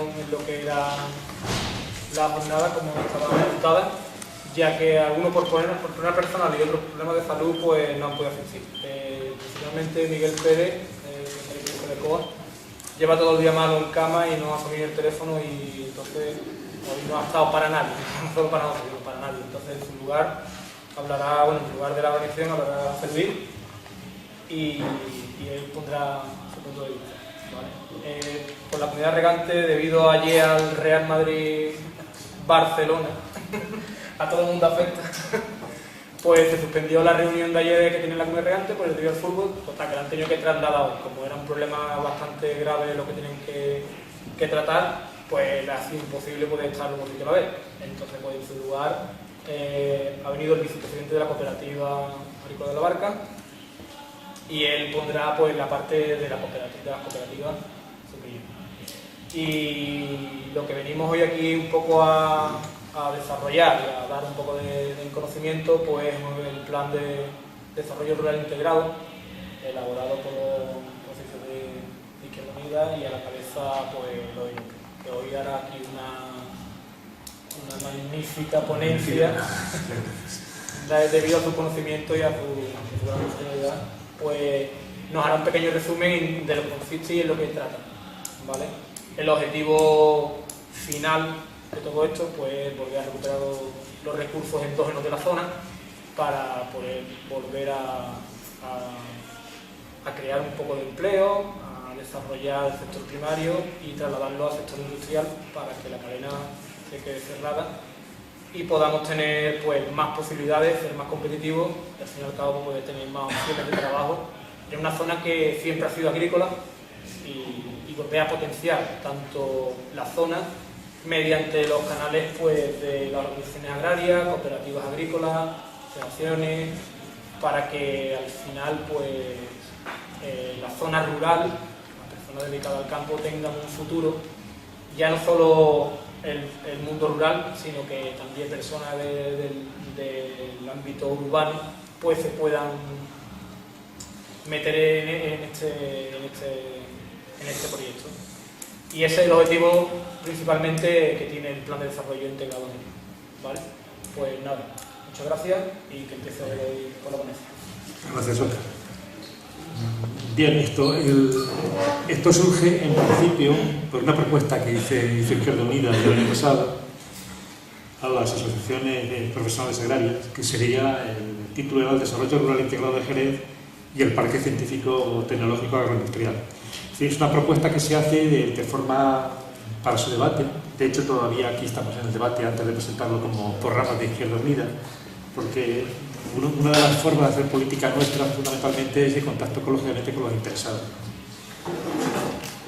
en lo que era la jornada, como estaba apuntada, ya que algunos por problemas personales y otros problemas de salud pues no han podido asistir. Principalmente Miguel Pérez, de COA, lleva todo el día malo en cama y no ha cogido el teléfono, y entonces hoy no ha estado para nadie, no solo para nosotros, sino para nadie. Entonces en su lugar hablará, bueno, en lugar de la organización hablará Servín, y él pondrá su punto de vista. ¿Vale? Por la comunidad regante, debido ayer al Real Madrid-Barcelona, a todo el mundo afecta, pues se suspendió la reunión de ayer que tiene la comunidad regante por el debido al fútbol, hasta que la han tenido que trasladar hoy. Como era un problema bastante grave lo que tienen que tratar, pues ha sido imposible poder estar en un sitio a la vez. Entonces, pues en su lugar ha venido el vicepresidente de la cooperativa agrícola de la Barca, y él pondrá pues la parte de las cooperativas superiores. Y lo que venimos hoy aquí un poco a desarrollar y a dar un poco de conocimiento, pues el plan de desarrollo rural integrado, elaborado por los socios de Izquierda Unida, y a la cabeza pues Loino, que hoy hará aquí una magnífica ponencia debido a su conocimiento y a su gran profesionalidad. Pues nos hará un pequeño resumen de lo que consiste y en lo que trata, ¿vale? El objetivo final de todo esto, pues volver a recuperar los recursos endógenos de la zona para poder volver a crear un poco de empleo, a desarrollar el sector primario y trasladarlo al sector industrial para que la cadena se quede cerrada y podamos tener pues más posibilidades, ser más competitivos y al fin y al cabo poder tener más opciones de trabajo en una zona que siempre ha sido agrícola, y volver a potenciar tanto la zona mediante los canales pues de las organizaciones agrarias, cooperativas agrícolas, asociaciones, para que al final pues la zona rural, las personas dedicadas al campo, tengan un futuro, ya no solo el mundo rural, sino que también personas del ámbito urbano pues se puedan meter en este proyecto. Y ese es el objetivo principalmente que tiene el plan de desarrollo integrado, ¿vale? Pues nada, muchas gracias y que empiece hoy con la ponencia. Gracias, Oscar. Bien, esto surge en principio por una propuesta que hizo Izquierda Unida el año pasado a las asociaciones profesionales agrarias, que sería el título era el Desarrollo Rural Integrado de Jerez y el Parque Científico Tecnológico Agroindustrial. Es una propuesta que se hace de forma para su debate. De hecho, todavía aquí estamos en el debate antes de presentarlo como por ramas de Izquierda Unida, porque una de las formas de hacer política nuestra fundamentalmente es de contacto lógicamente con los interesados.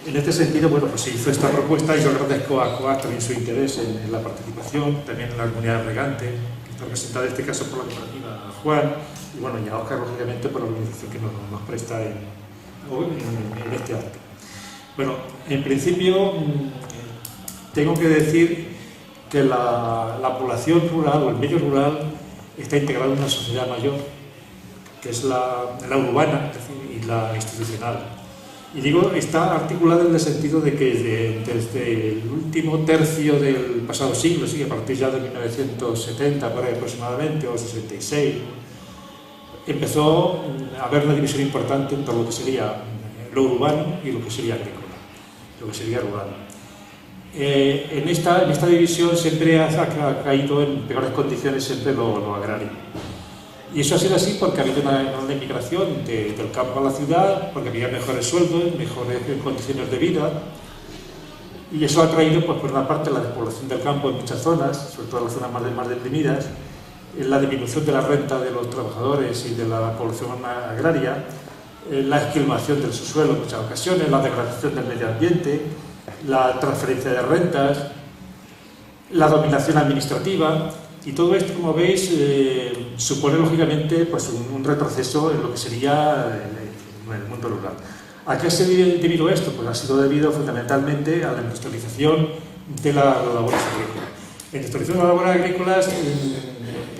En este sentido, bueno, pues se hizo esta propuesta y yo agradezco a COAG también su interés en la participación, también en la comunidad regante, que está representada en este caso por la cooperativa Juan, y bueno, y a Oscar lógicamente por la organización que nos presta en este acto. Bueno, en principio tengo que decir que la población rural o el medio rural está integrado en una sociedad mayor, que es la urbana y la institucional. Y digo, está articulada en el sentido de que desde el último tercio del pasado siglo, sí, a partir ya de 1970 por ahí aproximadamente, o 66, empezó a haber una división importante entre lo que sería lo urbano y lo que sería agrícola, lo que sería rural. En esta división siempre ha caído en peores condiciones siempre lo agrario. Y eso ha sido así porque ha habido una enorme migración del campo a la ciudad, porque había mejores sueldos, mejores condiciones de vida, y eso ha traído, pues, por una parte, la despoblación del campo en muchas zonas, sobre todo en las zonas más deprimidas, la disminución de la renta de los trabajadores y de la población agraria, la esquilmación del subsuelo en muchas ocasiones, la degradación del medio ambiente, la transferencia de rentas, la dominación administrativa, y todo esto, como veis, supone lógicamente pues, un retroceso en lo que sería el mundo rural. ¿A qué se ha debido esto? Pues ha sido debido fundamentalmente a la industrialización de las labores agrícolas. En la industrialización de las labores agrícolas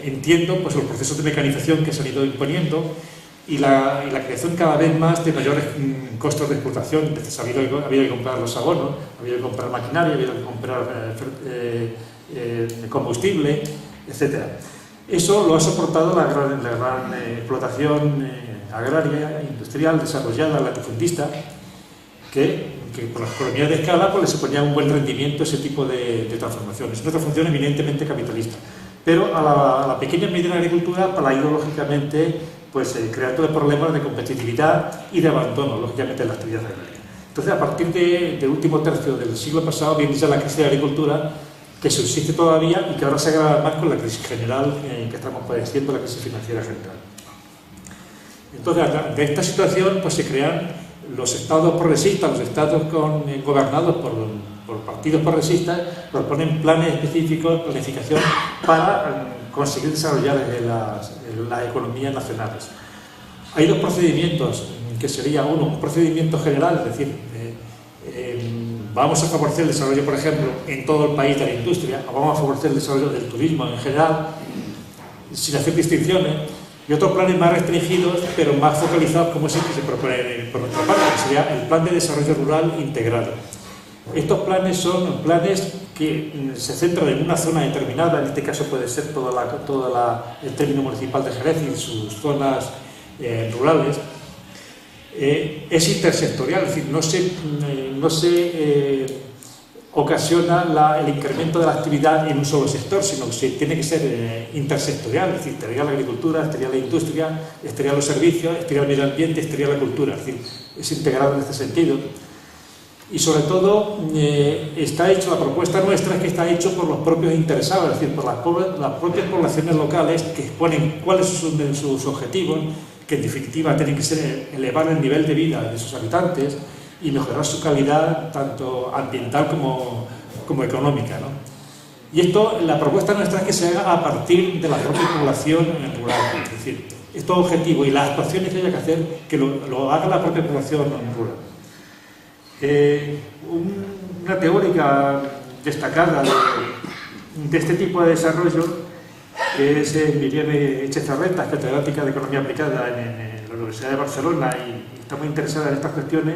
entiendo pues, los procesos de mecanización que se han ido imponiendo, y la creación cada vez más de mayores costos de explotación. Entonces había que comprar los abonos, había que comprar maquinaria, había que comprar combustible, etc. Eso lo ha soportado la gran explotación agraria, industrial, desarrollada, latifundista, que por las economías de escala pues, le suponía un buen rendimiento ese tipo de transformaciones. Es una transformación eminentemente capitalista. Pero a la pequeña y mediana agricultura para ir lógicamente pues, creando problemas de competitividad y de abandono, lógicamente, de la actividad agraria. Entonces, a partir del último tercio del siglo pasado, viene ya la crisis de agricultura, que subsiste todavía y que ahora se agrava más con la crisis general que estamos padeciendo, la crisis financiera general. Entonces, de esta situación pues, se crean los estados progresistas, los estados gobernados por partidos progresistas, proponen planes específicos, planificación para conseguir desarrollar las economías nacionales. Hay dos procedimientos, que sería uno, un procedimiento general, es decir, vamos a favorecer el desarrollo, por ejemplo, en todo el país de la industria, o vamos a favorecer el desarrollo del turismo en general, sin hacer distinciones, y otros planes más restringidos, pero más focalizados, como es el que se propone por nuestra parte, que sería el Plan de Desarrollo Rural Integrado. Estos planes son planes que se centran en una zona determinada, en este caso puede ser todo el término municipal de Jerez y sus zonas rurales. Es intersectorial, es decir, no se ocasiona el incremento de la actividad en un solo sector, sino que tiene que ser intersectorial, es decir, estaría la agricultura, estaría la industria, estaría los servicios, estaría el medio ambiente, estaría la cultura, es decir, es integrado en este sentido. Y sobre todo, la propuesta nuestra es que está hecho por los propios interesados, es decir, por las propias poblaciones locales que exponen cuáles son sus objetivos, que en definitiva tienen que ser elevar el nivel de vida de sus habitantes y mejorar su calidad tanto ambiental como económica, ¿no? Y esto, la propuesta nuestra es que se haga a partir de la propia población rural, es decir, estos objetivos y las actuaciones que haya que hacer, que lo haga la propia población rural. Una teórica destacada de este tipo de desarrollo, que es Miriam Echezarreta, catedrática de Economía Aplicada en la Universidad de Barcelona y está muy interesada en estas cuestiones,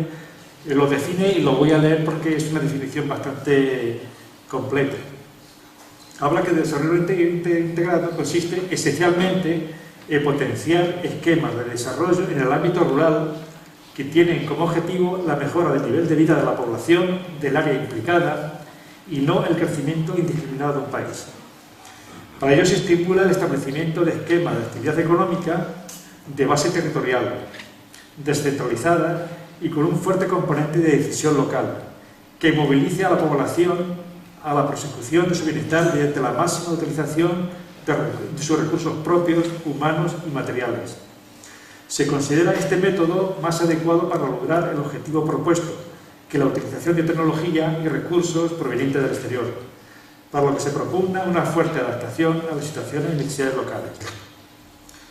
lo define y lo voy a leer porque es una definición bastante completa. Habla que el desarrollo integrado consiste esencialmente en potenciar esquemas de desarrollo en el ámbito rural que tienen como objetivo la mejora del nivel de vida de la población del área implicada y no el crecimiento indiscriminado de un país. Para ello se estimula el establecimiento de esquemas de actividad económica de base territorial, descentralizada y con un fuerte componente de decisión local, que movilice a la población a la prosecución de su bienestar mediante la máxima utilización de sus recursos propios, humanos y materiales. Se considera este método más adecuado para lograr el objetivo propuesto, que la utilización de tecnología y recursos provenientes del exterior, para lo que se propugna una fuerte adaptación a las situaciones y necesidades locales.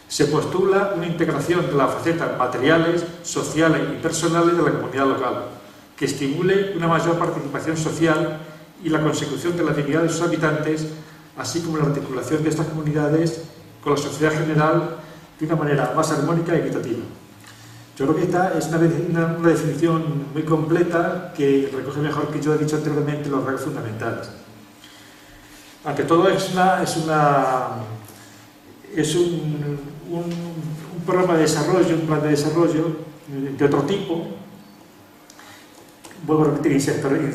Se postula una integración de las facetas materiales, sociales y personales de la comunidad local, que estimule una mayor participación social y la consecución de la dignidad de sus habitantes, así como la articulación de estas comunidades con la sociedad general de una manera más armónica y equitativa. Yo creo que esta es una definición muy completa que recoge mejor que yo he dicho anteriormente los rasgos fundamentales. Ante todo es un programa de desarrollo, un plan de desarrollo de otro tipo, vuelvo a repetir,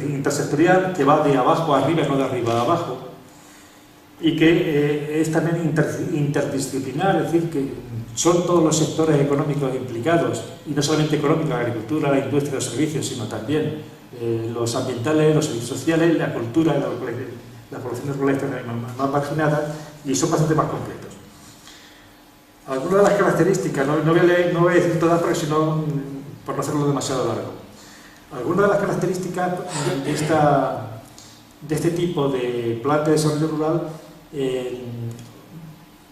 intersectorial, que va de abajo a arriba, no de arriba a abajo, y que es también interdisciplinar, es decir, que son todos los sectores económicos implicados, y no solamente económicos, la agricultura, la industria, los servicios, sino también los ambientales, los servicios sociales, la cultura, las poblaciones rurales más marginadas, y son bastante más completos. Algunas de las características, no voy a decir todas, porque si no, por no hacerlo demasiado largo. Algunas de las características de este tipo de plan de desarrollo rural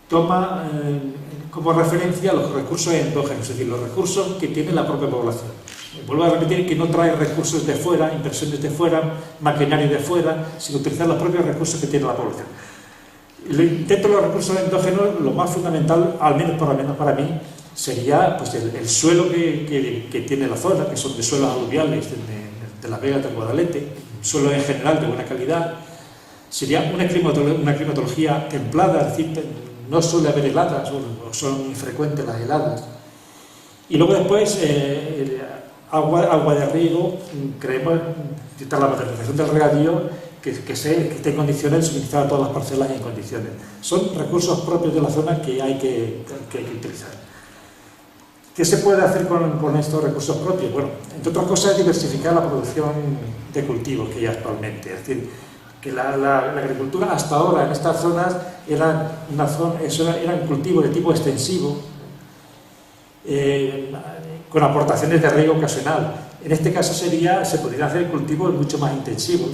toma como referencia los recursos endógenos, es decir, los recursos que tiene la propia población. Vuelvo a repetir que no trae recursos de fuera, inversiones de fuera, maquinaria de fuera, sino utilizar los propios recursos que tiene la población. Dentro de los recursos endógenos, lo más fundamental, al menos para mí, sería pues, el suelo que tiene la zona, que son de suelos aluviales de las Vegas del Guadalete, suelo en general de buena calidad. Sería una climatología templada, es decir, no suele haber heladas, o son infrecuentes las heladas. Y luego después, agua de riego, creemos, tras la modernización del regadío, que esté en condiciones de suministrar a todas las parcelas en condiciones. Son recursos propios de la zona que hay que utilizar. ¿Qué se puede hacer con estos recursos propios? Bueno, entre otras cosas, diversificar la producción de cultivos que hay actualmente. Es decir, que la agricultura hasta ahora en estas zonas eran cultivos de tipo extensivo, con aportaciones de riego ocasional. En este caso se podrían hacer cultivos mucho más intensivos,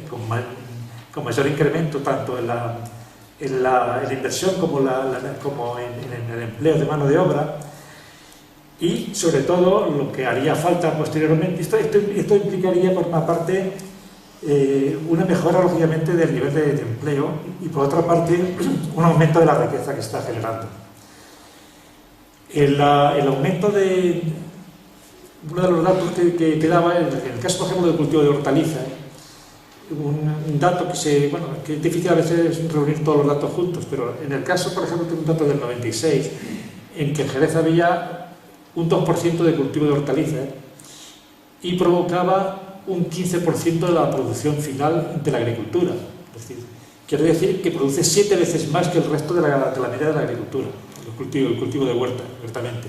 con mayor incremento tanto en la inversión como en el empleo de mano de obra. Y sobre todo lo que haría falta posteriormente, esto implicaría por una parte una mejora lógicamente del nivel de empleo y por otra parte un aumento de la riqueza que está generando. El aumento de uno de los datos que daba, en el caso por ejemplo del cultivo de hortalizas, un dato que es difícil a veces reunir todos los datos juntos, pero en el caso por ejemplo de un dato del 96 en que en Jerez había un 2% de cultivo de hortalizas y provocaba un 15% de la producción final de la agricultura. Es decir, quiere decir que produce 7 veces más que el resto de la media de la agricultura, el cultivo de huerta, ciertamente.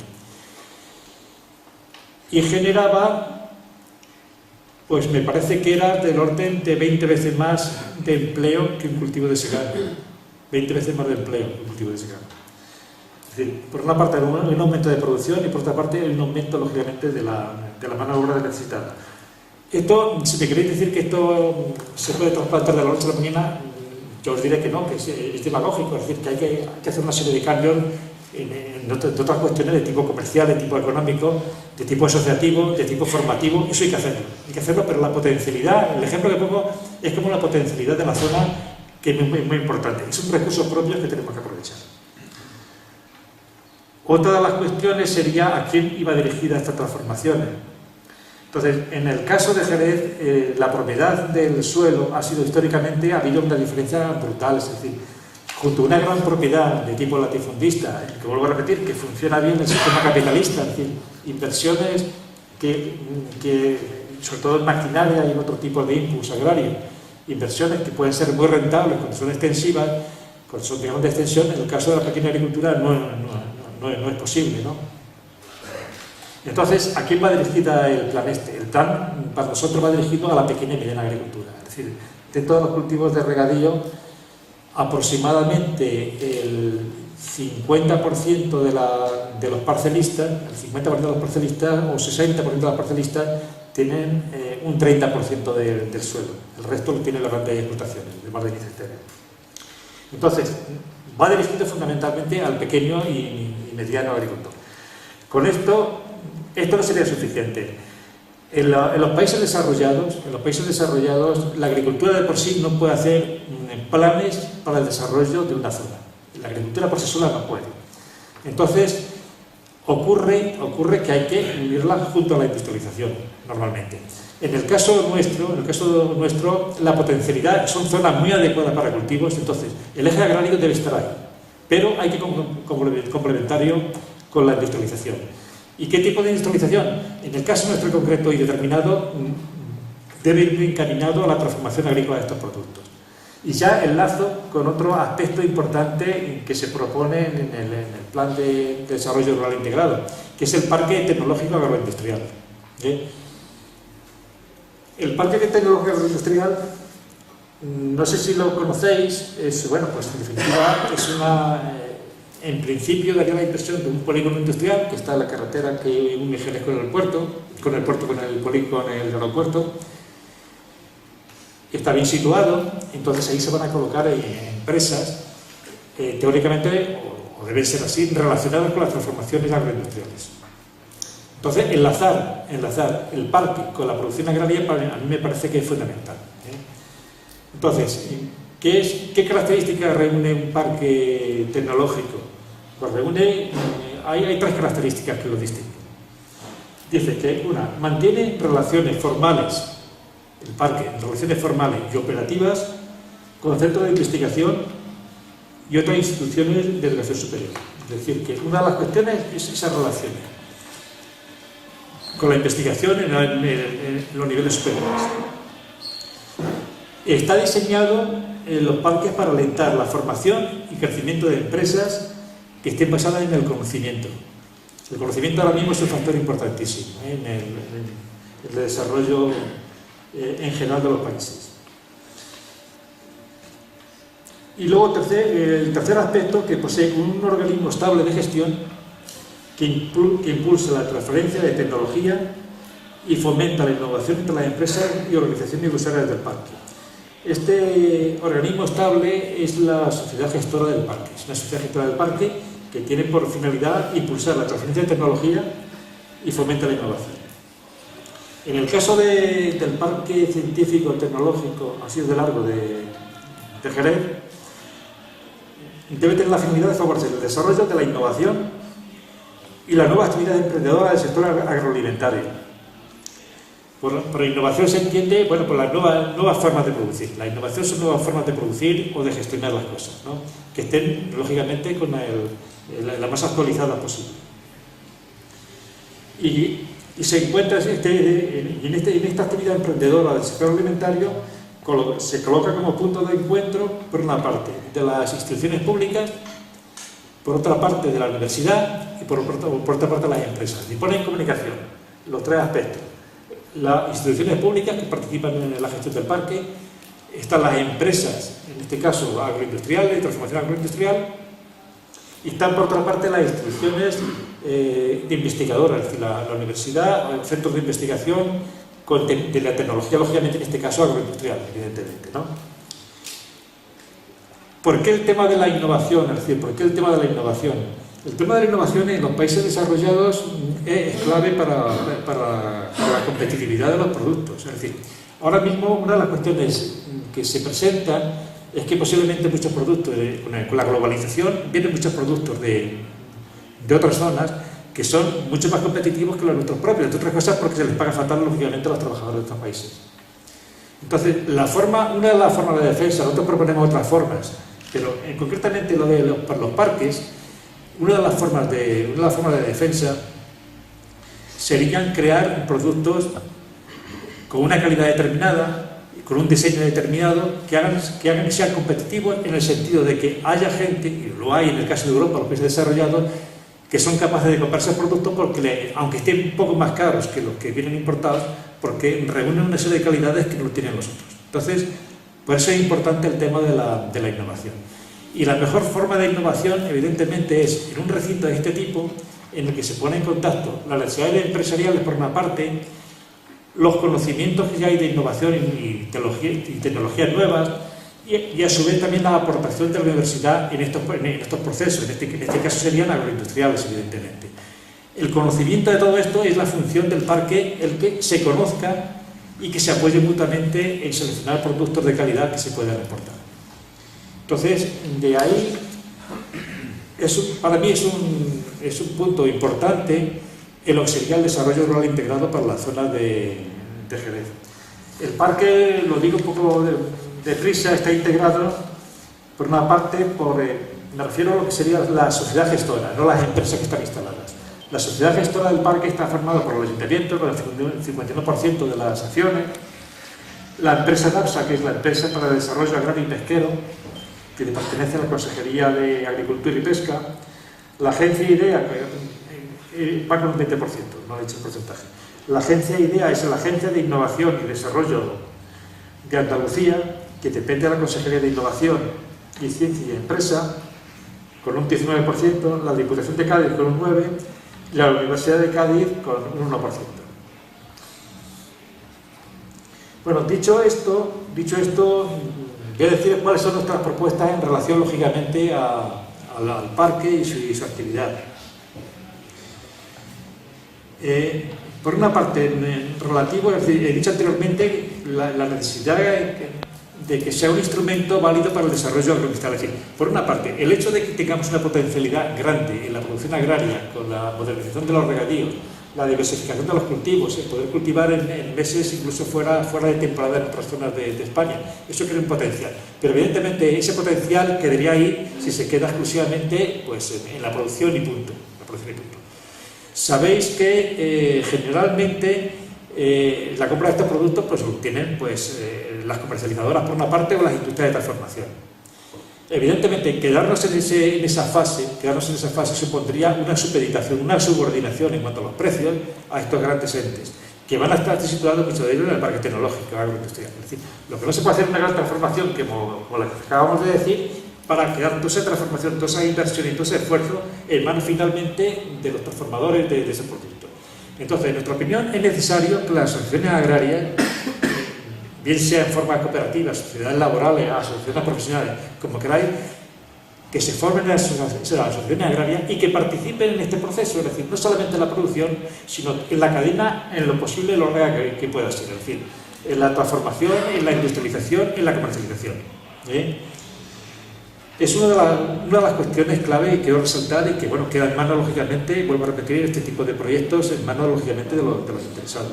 Y generaba, pues me parece que era del orden de 20 veces más de empleo que un cultivo de secano. 20 veces más de empleo que un cultivo de secano. Por una parte un aumento de producción y por otra parte un aumento lógicamente de la mano de obra necesitada. Esto, si me queréis decir que esto se puede trasplantar de la noche a la mañana, yo os diré que no, que es demagógico, es decir, que hay que hacer una serie de cambios en otras cuestiones de tipo comercial, de tipo económico, de tipo asociativo, de tipo formativo. Eso hay que hacerlo, pero la potencialidad, el ejemplo que pongo es como la potencialidad de la zona, que es muy importante, y son recursos propios que tenemos que aprovechar. Otra de las cuestiones sería a quién iba dirigida estas transformaciones. Entonces, en el caso de Jerez, la propiedad del suelo ha sido históricamente, ha habido una diferencia brutal, es decir, junto a una gran propiedad de tipo latifundista, que vuelvo a repetir, que funciona bien el sistema capitalista, es decir, inversiones que sobre todo en maquinaria y en otro tipo de inputs agrarios, inversiones que pueden ser muy rentables cuando son extensivas, cuando son de grande extensión. En el caso de la pequeña agricultura no es posible, ¿no? Entonces, ¿a quién va dirigida el plan este? El plan para nosotros va dirigido a la pequeña y mediana agricultura. Es decir, de todos los cultivos de regadío, aproximadamente el 50% de los parcelistas, el 50% de los parcelistas o 60% de los parcelistas tienen un 30% del suelo. El resto lo tienen las grandes explotaciones, de más de 15 hectáreas. Entonces, va dirigido fundamentalmente al pequeño y mediano agricultor. Con esto no sería suficiente. En los países desarrollados, la agricultura de por sí no puede hacer planes para el desarrollo de una zona. La agricultura por sí sola no puede. Entonces, ocurre que hay que unirla junto a la industrialización, normalmente. En el caso nuestro, la potencialidad son zonas muy adecuadas para cultivos, entonces el eje agrario debe estar ahí, pero hay que complementario con la industrialización. ¿Y qué tipo de industrialización? En el caso nuestro concreto y determinado, debe ir encaminado a la transformación agrícola de estos productos. Y ya enlazo con otro aspecto importante que se propone en el Plan de Desarrollo Rural Integrado, que es el Parque Tecnológico Agroindustrial. El Parque Tecnológico Agroindustrial, no sé si lo conocéis, pues en definitiva es en principio daría la impresión de un polígono industrial que está en la carretera que une Jerez con el aeropuerto. Está bien situado, entonces ahí se van a colocar empresas teóricamente, o deben ser así, relacionadas con las transformaciones agroindustriales. Entonces, enlazar el parque con la producción agraria a mí me parece que es fundamental. Entonces, ¿qué características reúne un parque tecnológico? Pues reúne hay tres características que lo distinguen. Dice que una, mantiene relaciones formales, el parque, relaciones formales y operativas con centros de investigación y otras instituciones de educación superior. Es decir, que una de las cuestiones es esas relaciones con la investigación en los niveles superiores. Está diseñado en los parques para alentar la formación y crecimiento de empresas que estén basadas en el conocimiento. El conocimiento ahora mismo es un factor importantísimo en el desarrollo en general de los países. Y luego el tercer aspecto, que posee un organismo estable de gestión que impulsa la transferencia de tecnología y fomenta la innovación entre las empresas y organizaciones usuarias del parque. Este organismo estable es la sociedad gestora del parque. Es una sociedad gestora del parque que tiene por finalidad impulsar la transferencia de tecnología y fomenta la innovación. En el caso del Parque Científico Tecnológico Asís de Largo de Jerez, debe tener la finalidad de favorecer el desarrollo de la innovación y la nueva actividad emprendedora del sector agroalimentario. Por innovación se entiende, bueno, por las nuevas formas de producir. La innovación son nuevas formas de producir o de gestionar las cosas, ¿no? Que estén, lógicamente, con la más actualizada posible. Y se encuentra en esta actividad emprendedora del sector alimentario, se coloca como punto de encuentro, por una parte, de las instituciones públicas, por otra parte, de la universidad y por otra parte, de las empresas. Y pone en comunicación los tres aspectos. Las instituciones públicas que participan en la gestión del parque, están las empresas, en este caso agroindustriales, de transformación agroindustrial, y están por otra parte las instituciones de investigadoras, es decir, la universidad, los centros de investigación de la tecnología, lógicamente en este caso agroindustrial, evidentemente, ¿no? ¿Por qué el tema de la innovación? Es decir, ¿por qué el tema de la innovación? El tema de la innovación en los países desarrollados es clave para la competitividad de los productos. Es decir, ahora mismo una de las cuestiones que se presentan es que posiblemente muchos productos, con la globalización, vienen muchos productos de otras zonas que son mucho más competitivos que los nuestros propios, entre otras cosas porque se les paga fatal, lógicamente, a los trabajadores de estos países. Entonces, una de las formas de defensa, nosotros proponemos otras formas, pero concretamente para los parques, una de las formas de defensa serían crear productos con una calidad determinada, con un diseño determinado, que hagan que sean competitivos en el sentido de que haya gente, y lo hay en el caso de Europa, los países desarrollados, que son capaces de comprar esos productos porque, aunque estén un poco más caros que los que vienen importados, porque reúnen una serie de calidades que no tienen los otros. Entonces, por eso es importante el tema de la innovación. Y la mejor forma de innovación, evidentemente, es en un recinto de este tipo, en el que se pone en contacto las necesidades empresariales, por una parte, los conocimientos que ya hay de innovación y tecnologías nuevas, y a su vez también la aportación de la universidad en estos procesos, en este caso serían agroindustriales, evidentemente. El conocimiento de todo esto es la función del parque, el que se conozca y que se apoye mutuamente en seleccionar productos de calidad que se puedan exportar. Entonces, de ahí, para mí es un punto importante en lo que sería el desarrollo rural integrado para la zona de Jerez. El parque, lo digo un poco deprisa, está integrado, por una parte, me refiero a lo que sería la sociedad gestora, no las empresas que están instaladas. La sociedad gestora del parque está formada por el ayuntamiento, con el 51% de las acciones, la empresa DAPSA, que es la empresa para el desarrollo agrario y pesquero, que le pertenece a la Consejería de Agricultura y Pesca, la agencia IDEA, que va con un 20%, no he dicho el porcentaje. La agencia IDEA es la Agencia de Innovación y Desarrollo de Andalucía, que depende de la Consejería de Innovación y Ciencia y Empresa, con un 19%, la Diputación de Cádiz con un 9%, y la Universidad de Cádiz con un 1%. Bueno, dicho esto, voy a decir cuáles son nuestras propuestas en relación, lógicamente, al parque y su actividad. Por una parte, relativo, he dicho anteriormente, la necesidad de que sea un instrumento válido para el desarrollo agroindustrial. Es decir, por una parte, el hecho de que tengamos una potencialidad grande en la producción agraria, con la modernización de los regadíos, la diversificación de los cultivos, el poder cultivar en meses incluso fuera de temporada en otras zonas de España, eso crea un potencial. Pero evidentemente ese potencial quedaría ahí si se queda exclusivamente pues, en la producción y punto. Sabéis que generalmente la compra de estos productos pues, lo tienen pues, las comercializadoras por una parte o las industrias de transformación. Evidentemente, quedarnos en esa fase supondría una supeditación, una subordinación en cuanto a los precios a estos grandes entes, que van a estar situados muchos de ellos en el parque tecnológico agroindustrial. Es decir, lo que no se puede hacer es una gran transformación, como la que acabamos de decir, para quedar toda esa transformación, toda esa inversión y todo ese esfuerzo en manos finalmente de los transformadores de ese producto. Entonces, en nuestra opinión, es necesario que las asociaciones agrarias, bien sea en forma cooperativa, sociedades laborales, asociaciones profesionales, como queráis, que se formen en las asociaciones agrarias y que participen en este proceso, es decir, no solamente en la producción, sino en la cadena, en lo posible, lo que pueda ser, es decir, en la transformación, en la industrialización, en la comercialización. Es una de las cuestiones clave que quiero resaltar y que, bueno, queda en manos, lógicamente, vuelvo a repetir, este tipo de proyectos, en manos, lógicamente, de los interesados.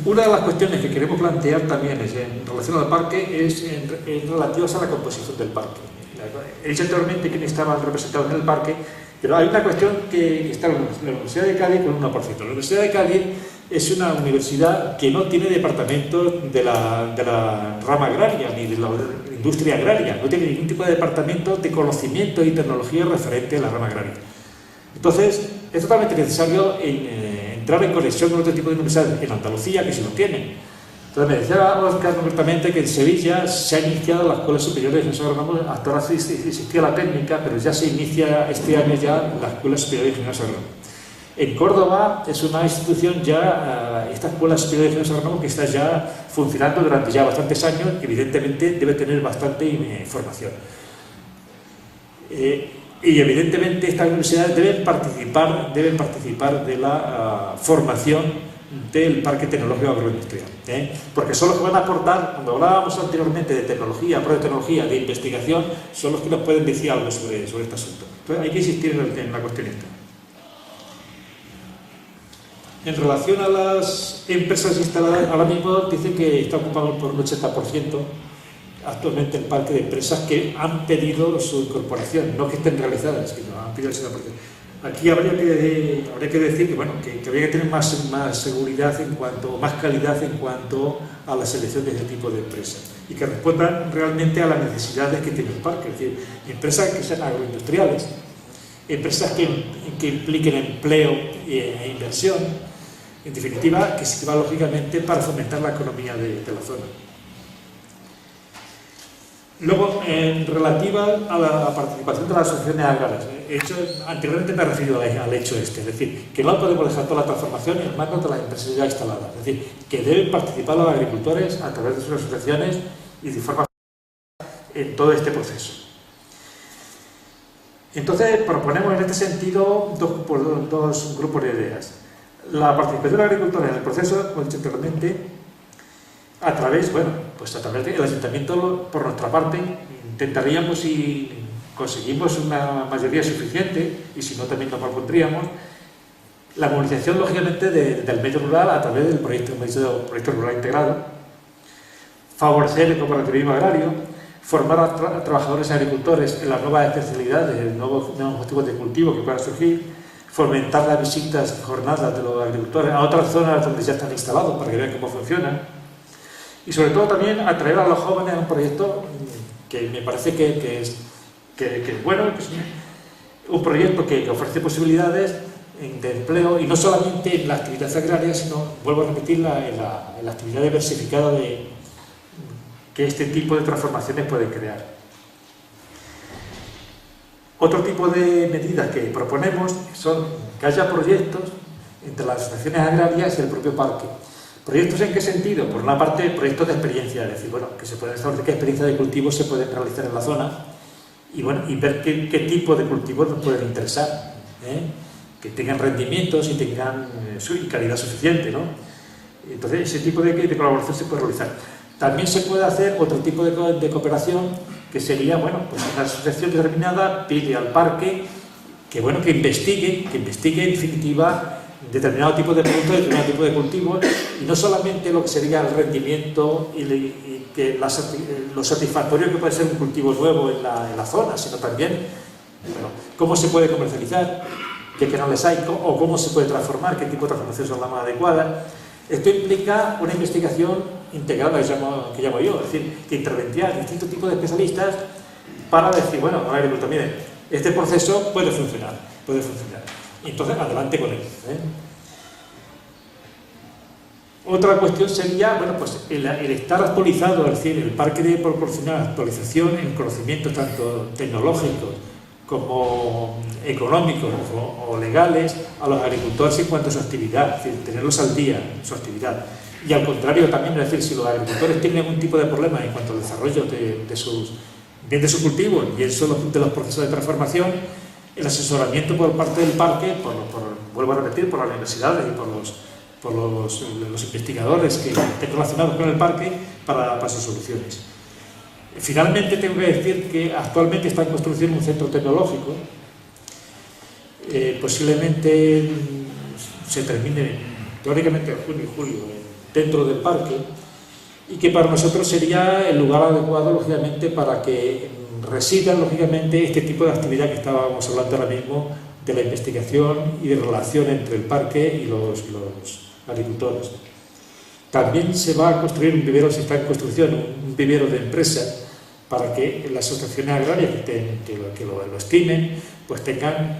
Una de las cuestiones que queremos plantear también es, en relación al parque es relativas a la composición del parque. He dicho anteriormente quiénes estaban representados en el parque, pero hay una cuestión que está en la Universidad de Cádiz con un 1%. La Universidad de Cádiz es una universidad que no tiene departamentos de la rama agraria ni de la industria agraria, no tiene ningún tipo de departamento de conocimiento y tecnología referente a la rama agraria. Entonces, es totalmente necesario entrar en conexión con otro tipo de universidades en Andalucía, que sí lo tienen. Entonces, me decía Oscar concretamente que en Sevilla se ha iniciado la Escuela Superior de Ingenieros Agrónomos. Hasta ahora sí existía la técnica, pero ya se inicia este año ya la Escuela Superior de Ingenieros Agrónomos. En Córdoba es una institución ya, esta Escuela Superior de Ingenieros Agrónomos, que está ya funcionando durante ya bastantes años, evidentemente debe tener bastante formación. Y evidentemente estas universidades deben participar de la formación del parque tecnológico agroindustrial, porque son los que van a aportar, cuando hablábamos anteriormente de tecnología, protecnología, de investigación, son los que nos pueden decir algo sobre este asunto. Entonces hay que insistir en la cuestión esta. En relación a las empresas instaladas, ahora mismo dice que está ocupado por un 80% actualmente el parque de empresas que han pedido su incorporación, no que estén realizadas, sino han pedido el 80%. Aquí habría que decir que, bueno, que habría que tener más seguridad más calidad en cuanto a la selección de este tipo de empresas y que respondan realmente a las necesidades que tiene el parque, es decir, empresas que sean agroindustriales, empresas que impliquen empleo e inversión, en definitiva, que sirva lógicamente para fomentar la economía de la zona. Luego, en relativa a la participación de las asociaciones agrarias, anteriormente me he referido al hecho este, es decir, que no podemos dejar toda la transformación en manos de las empresas ya instaladas, es decir, que deben participar los agricultores a través de sus asociaciones y de forma en todo este proceso. Entonces, proponemos en este sentido dos grupos de ideas. La participación de los agricultores en el proceso, como he dicho anteriormente, a través del ayuntamiento, por nuestra parte, intentaríamos, si conseguimos una mayoría suficiente, y si no también nos propondríamos, la movilización, lógicamente, del medio rural a través del proyecto rural integrado, favorecer el cooperativismo agrario, formar a trabajadores y agricultores en las nuevas especialidades, nuevos tipos de cultivo que puedan surgir, fomentar las visitas y jornadas de los agricultores a otras zonas donde ya están instalados para que vean cómo funcionan. Y sobre todo también atraer a los jóvenes a un proyecto que me parece que es bueno, que es un proyecto que ofrece posibilidades de empleo, y no solamente en la actividad agraria, sino, vuelvo a repetirla, en la actividad diversificada que este tipo de transformaciones pueden crear. Otro tipo de medidas que proponemos son que haya proyectos entre las asociaciones agrarias y el propio parque. ¿Proyectos en qué sentido? Por una parte, proyectos de experiencia, es decir, bueno, que se pueden establecer qué experiencia de cultivos se pueden realizar en la zona y ver qué tipo de cultivos nos pueden interesar, que tengan rendimientos y tengan calidad suficiente, ¿no? Entonces, ese tipo de colaboración se puede realizar. También se puede hacer otro tipo de cooperación, que sería, bueno, pues una asociación determinada pide al parque que, bueno, que investigue en definitiva determinado tipo de productos, determinado tipo de cultivos, y no solamente lo que sería el rendimiento y que lo satisfactorio que puede ser un cultivo nuevo en la zona, sino también, bueno, cómo se puede comercializar, qué canales hay, o cómo se puede transformar, qué tipo de transformación son las más adecuadas. Esto implica una investigación integrada, que llamo yo, es decir, que intervendría distintos tipos de especialistas para decir, bueno, a ver, miren, este proceso puede funcionar. Y entonces, adelante con él. Otra cuestión sería, bueno, pues el estar actualizado, es decir, el parque debe proporcionar actualización en conocimientos tanto tecnológicos como económicos o legales a los agricultores en cuanto a su actividad, es decir, tenerlos al día en su actividad. Y al contrario también, es decir, si los agricultores tienen algún tipo de problema en cuanto al desarrollo de sus cultivos y eso de los procesos de transformación, el asesoramiento por parte del parque, vuelvo a repetir, por las universidades y por los investigadores que estén relacionados con el parque para sus soluciones. Finalmente tengo que decir que actualmente está en construcción un centro tecnológico, posiblemente se termine teóricamente en junio y julio dentro del parque, y que para nosotros sería el lugar adecuado, lógicamente, para que resida, lógicamente, este tipo de actividad que estábamos hablando ahora mismo, de la investigación y de relación entre el parque y los agricultores. También se va a construir un vivero, se está en construcción, un vivero de empresas, para que las asociaciones agrarias que lo estimen, pues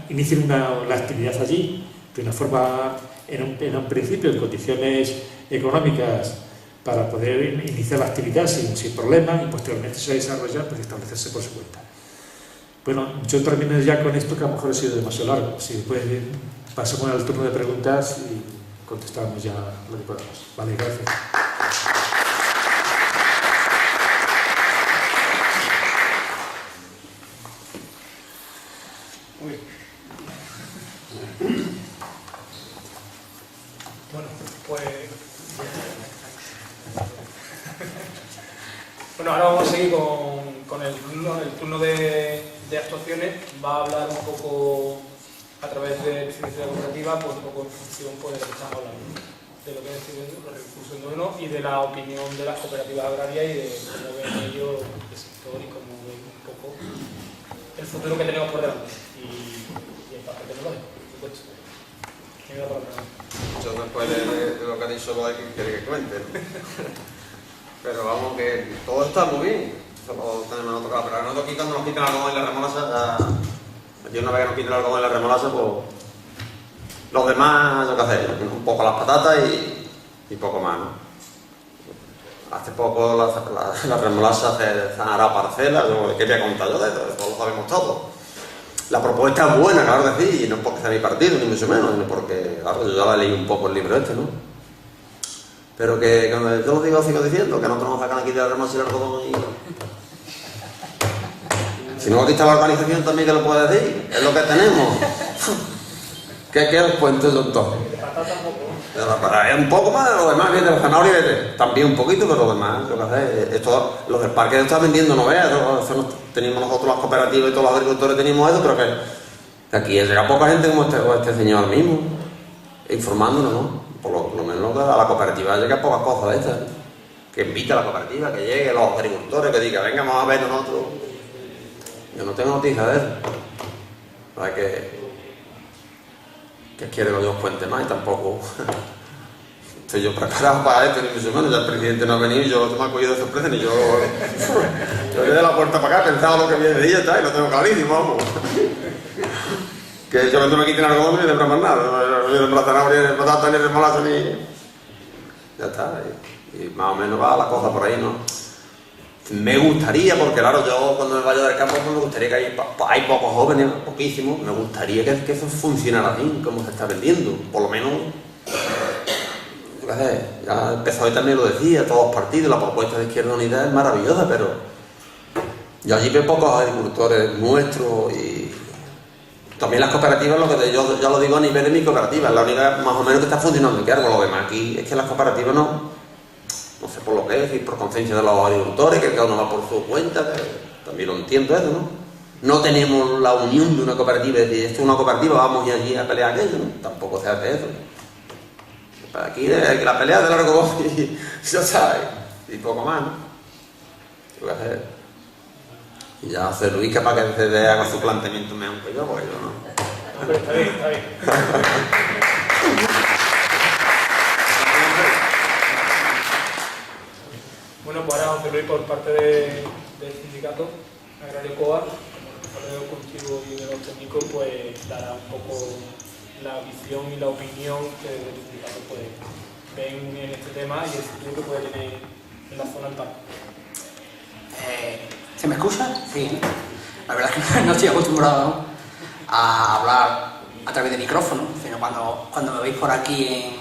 inicien la actividad allí, de una forma, en un principio, en condiciones económicas, para poder iniciar la actividad sin problema, y posteriormente se desarrolla, pues establecerse por su cuenta. Bueno, yo termino ya con esto, que a lo mejor ha sido demasiado largo. Si después pasamos al turno de preguntas y contestamos ya lo que podamos. Vale, gracias. Bueno, ahora vamos a seguir con el turno de actuaciones. Va a hablar un poco a través de Ciencia Cooperativa, pues un poco en función de lo que estamos hablando, de lo que es la recurso endógeno y de la opinión de las cooperativas agrarias y de cómo ven ellos el sector y cómo ven un poco el futuro que tenemos por delante y el papel tecnológico, por supuesto. Yo después de lo que ha dicho, lo que quiere que cuente, ¿no? Pero vamos, que todo está muy bien. Solo tenemos otro, pero nosotros aquí cuando nos quitan el algodón y la remolacha, yo una vez que nos quiten el algodón y la remolacha, pues los demás, yo qué sé, un poco las patatas y poco más, ¿no? Hace poco la remolacha se han arado parcelas, ¿qué voy a contar yo de eso? Lo sabemos todo. La propuesta es buena, claro que sí, y no es porque sea mi partido, ni mucho menos, sino porque, claro, yo ya la leí un poco el libro este, ¿no? Pero que cuando yo lo digo, sigo diciendo que nosotros nos sacan aquí de la remolacha y el algodón y... Si no, aquí está la organización también que lo puede decir, es lo que tenemos. ¿Qué os cuento yo entonces? Para un poco más de lo demás, de la zanahoria también un poquito, pero lo demás, lo que hace, esto, los del parque están vendiendo novelas, eso teníamos nosotros las cooperativas y todos los agricultores teníamos eso, pero que aquí llega poca gente como este señor mismo, informándonos, ¿no? Por lo menos a la cooperativa llega pocas cosas de estas, que invite a la cooperativa, que llegue los agricultores, que diga, venga, vamos a ver nosotros. Yo no tengo noticias de eso. ¿Sabes que quiere que yo os cuente más? Y tampoco estoy yo preparado para esto, ni mucho menos. Ya el presidente no ha venido y yo me he cogido de sorpresa, ni yo voy de la puerta para acá, pensaba lo que viene de ella y lo tengo clarísimo, vamos. Que yo cuando me quiten algo no me demora más nada, no me zanahoria, ni patata, ni remolacha, ni... Ya está, y más o menos va la cosa por ahí, ¿no? Me gustaría, porque claro, yo cuando me vaya del campo pues me gustaría que hay pocos jóvenes, poquísimos, me gustaría que eso funcionara así, como se está vendiendo, por lo menos, yo qué sé, ya el PSOE también lo decía, todos los partidos, la propuesta de Izquierda Unida es maravillosa, pero yo allí veo pocos agricultores nuestros y También las cooperativas, lo que yo ya lo digo a nivel de mi cooperativa, es la única más o menos que está funcionando, que algo lo demás aquí es que las cooperativas no sé por lo que es, y por conciencia de los agricultores, que cada uno va por su cuenta, también lo entiendo eso, ¿no? No tenemos la unión de una cooperativa, es decir, esto es una cooperativa, vamos y allí a pelear aquello, ¿no? Tampoco se hace eso. Aquí la pelea de largo y ya sabes, y poco más, ¿no? Y ya hace Luis capaz que se haga su planteamiento mejor que yo, porque yo no. Hombre, está bien, está bien. Bueno, pues ahora José Luis, por parte del sindicato Agrario COA, como responsable del cultivo y de los técnicos, pues dará un poco la visión y la opinión que desde el sindicato pues, ven en este tema y el futuro que puede tener en la zona del parque. ¿Se me escucha? Sí. La verdad es que no estoy acostumbrado a hablar a través de micrófono, sino cuando me veis por aquí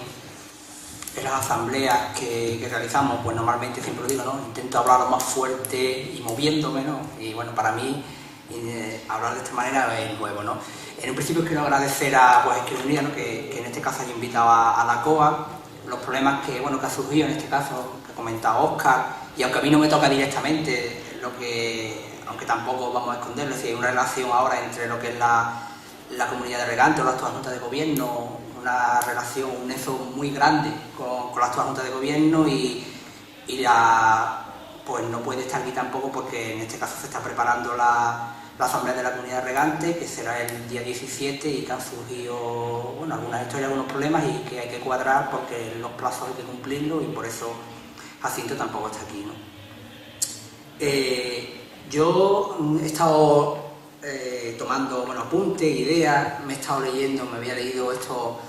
en las asambleas que realizamos, pues normalmente siempre lo digo, ¿no? Intento hablar lo más fuerte y moviéndome, ¿no? Y bueno, para mí hablar de esta manera es nuevo, ¿no? En un principio quiero agradecer a Izquierda Unida, ¿no? que en este caso haya invitado a la COA, los problemas que ha surgido en este caso, que ha comentado Óscar, y aunque a mí no me toca directamente, aunque tampoco vamos a esconderlo, es decir, hay una relación ahora entre lo que es la comunidad de regantes o la actual Junta de Gobierno, una relación, un nexo muy grande con la actual Junta de Gobierno y pues no puede estar aquí tampoco porque en este caso se está preparando la asamblea de la comunidad de regantes, que será el día 17 y que han surgido bueno, algunas historias, algunos problemas y que hay que cuadrar porque los plazos hay que cumplirlos y por eso Jacinto tampoco está aquí, ¿no? Yo he estado tomando apuntes, ideas, me he estado leyendo, me había leído esto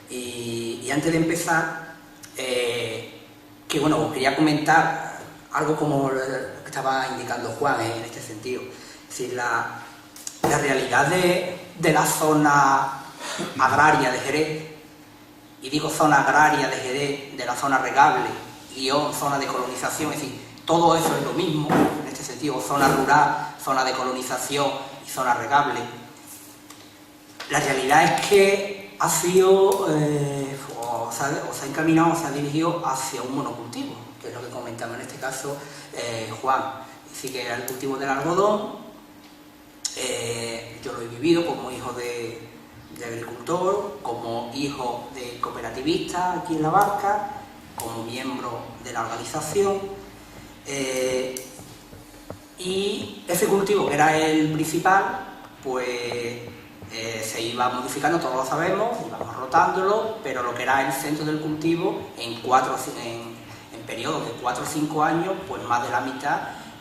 y antes de empezar que bueno, quería comentar algo como lo que estaba indicando Juan en este sentido, es decir, la realidad de la zona agraria de Jerez, y digo zona agraria de Jerez, de la zona regable, Guión, zona de colonización, es decir, todo eso es lo mismo, en este sentido, zona rural, zona de colonización y zona regable. La realidad es que ha sido, o se ha encaminado, se ha dirigido hacia un monocultivo, que es lo que comentaba en este caso Juan. Es decir, que era el cultivo del algodón, yo lo he vivido como hijo de agricultor, como hijo de cooperativista aquí en La Barca, como miembro de la organización. Y ese cultivo, que era el principal, pues se iba modificando, todos lo sabemos, íbamos rotándolo, pero lo que era el centro del cultivo, en periodos de 4 o 5 años, pues más de la mitad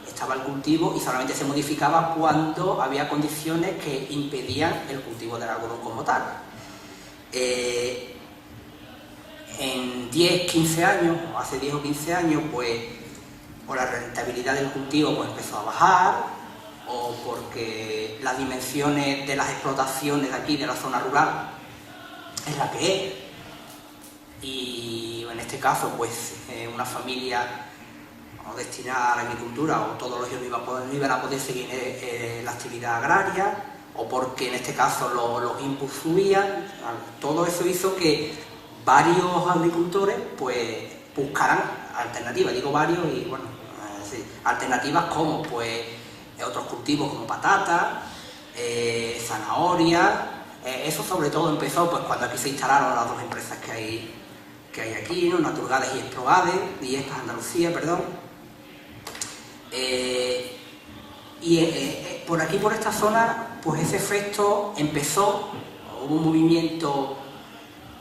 estaba el cultivo y solamente se modificaba cuando había condiciones que impedían el cultivo del algodón como tal. En 10, 15 años, o hace 10 o 15 años, pues o la rentabilidad del cultivo pues, empezó a bajar, o porque las dimensiones de las explotaciones de aquí, de la zona rural, es la que es. Y en este caso, pues una familia destinada a la agricultura, o todos los hijos no iban a poder seguir la actividad agraria, o porque en este caso los inputs subían. Todo eso hizo que varios agricultores pues buscaran alternativas, digo varios, y bueno, sí, alternativas como pues otros cultivos como patata, zanahoria. Eso sobre todo empezó pues cuando aquí se instalaron las dos empresas que hay aquí, ¿no? Naturgades y Exprogades, y Expas Andalucía, perdón. Por aquí, por esta zona, pues ese efecto empezó, hubo un movimiento,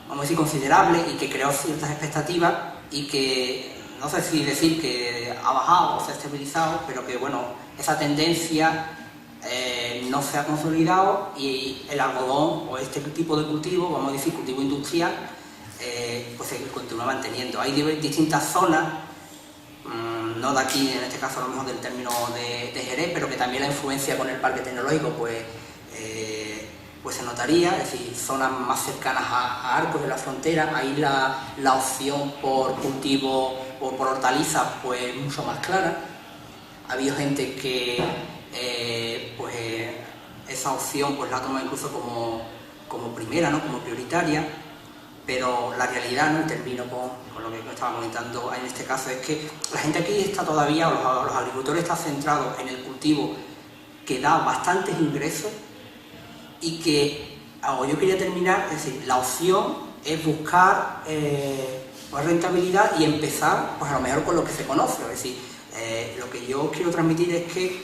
vamos a decir, considerable y que creó ciertas expectativas y que, no sé si decir que ha bajado o se ha estabilizado, pero que, bueno, esa tendencia no se ha consolidado y el algodón o este tipo de cultivo, vamos a decir, cultivo industrial, pues se continúa manteniendo. Hay distintas zonas, no de aquí, en este caso a lo mejor del término de Jerez, pero que también la influencia con el parque tecnológico pues se notaría, es decir, zonas más cercanas a Arcos de la frontera, ahí la opción por cultivo o por hortalizas pues mucho más clara. Ha habido gente que esa opción pues la ha tomado incluso como primera, ¿no? Como prioritaria, pero la realidad, ¿no? Y termino con lo que estaba comentando en este caso, es que la gente aquí está todavía, los agricultores están centrados en el cultivo que da bastantes ingresos y que, yo quería terminar, es decir, la opción es buscar pues rentabilidad y empezar pues a lo mejor con lo que se conoce, es decir, lo que yo quiero transmitir es que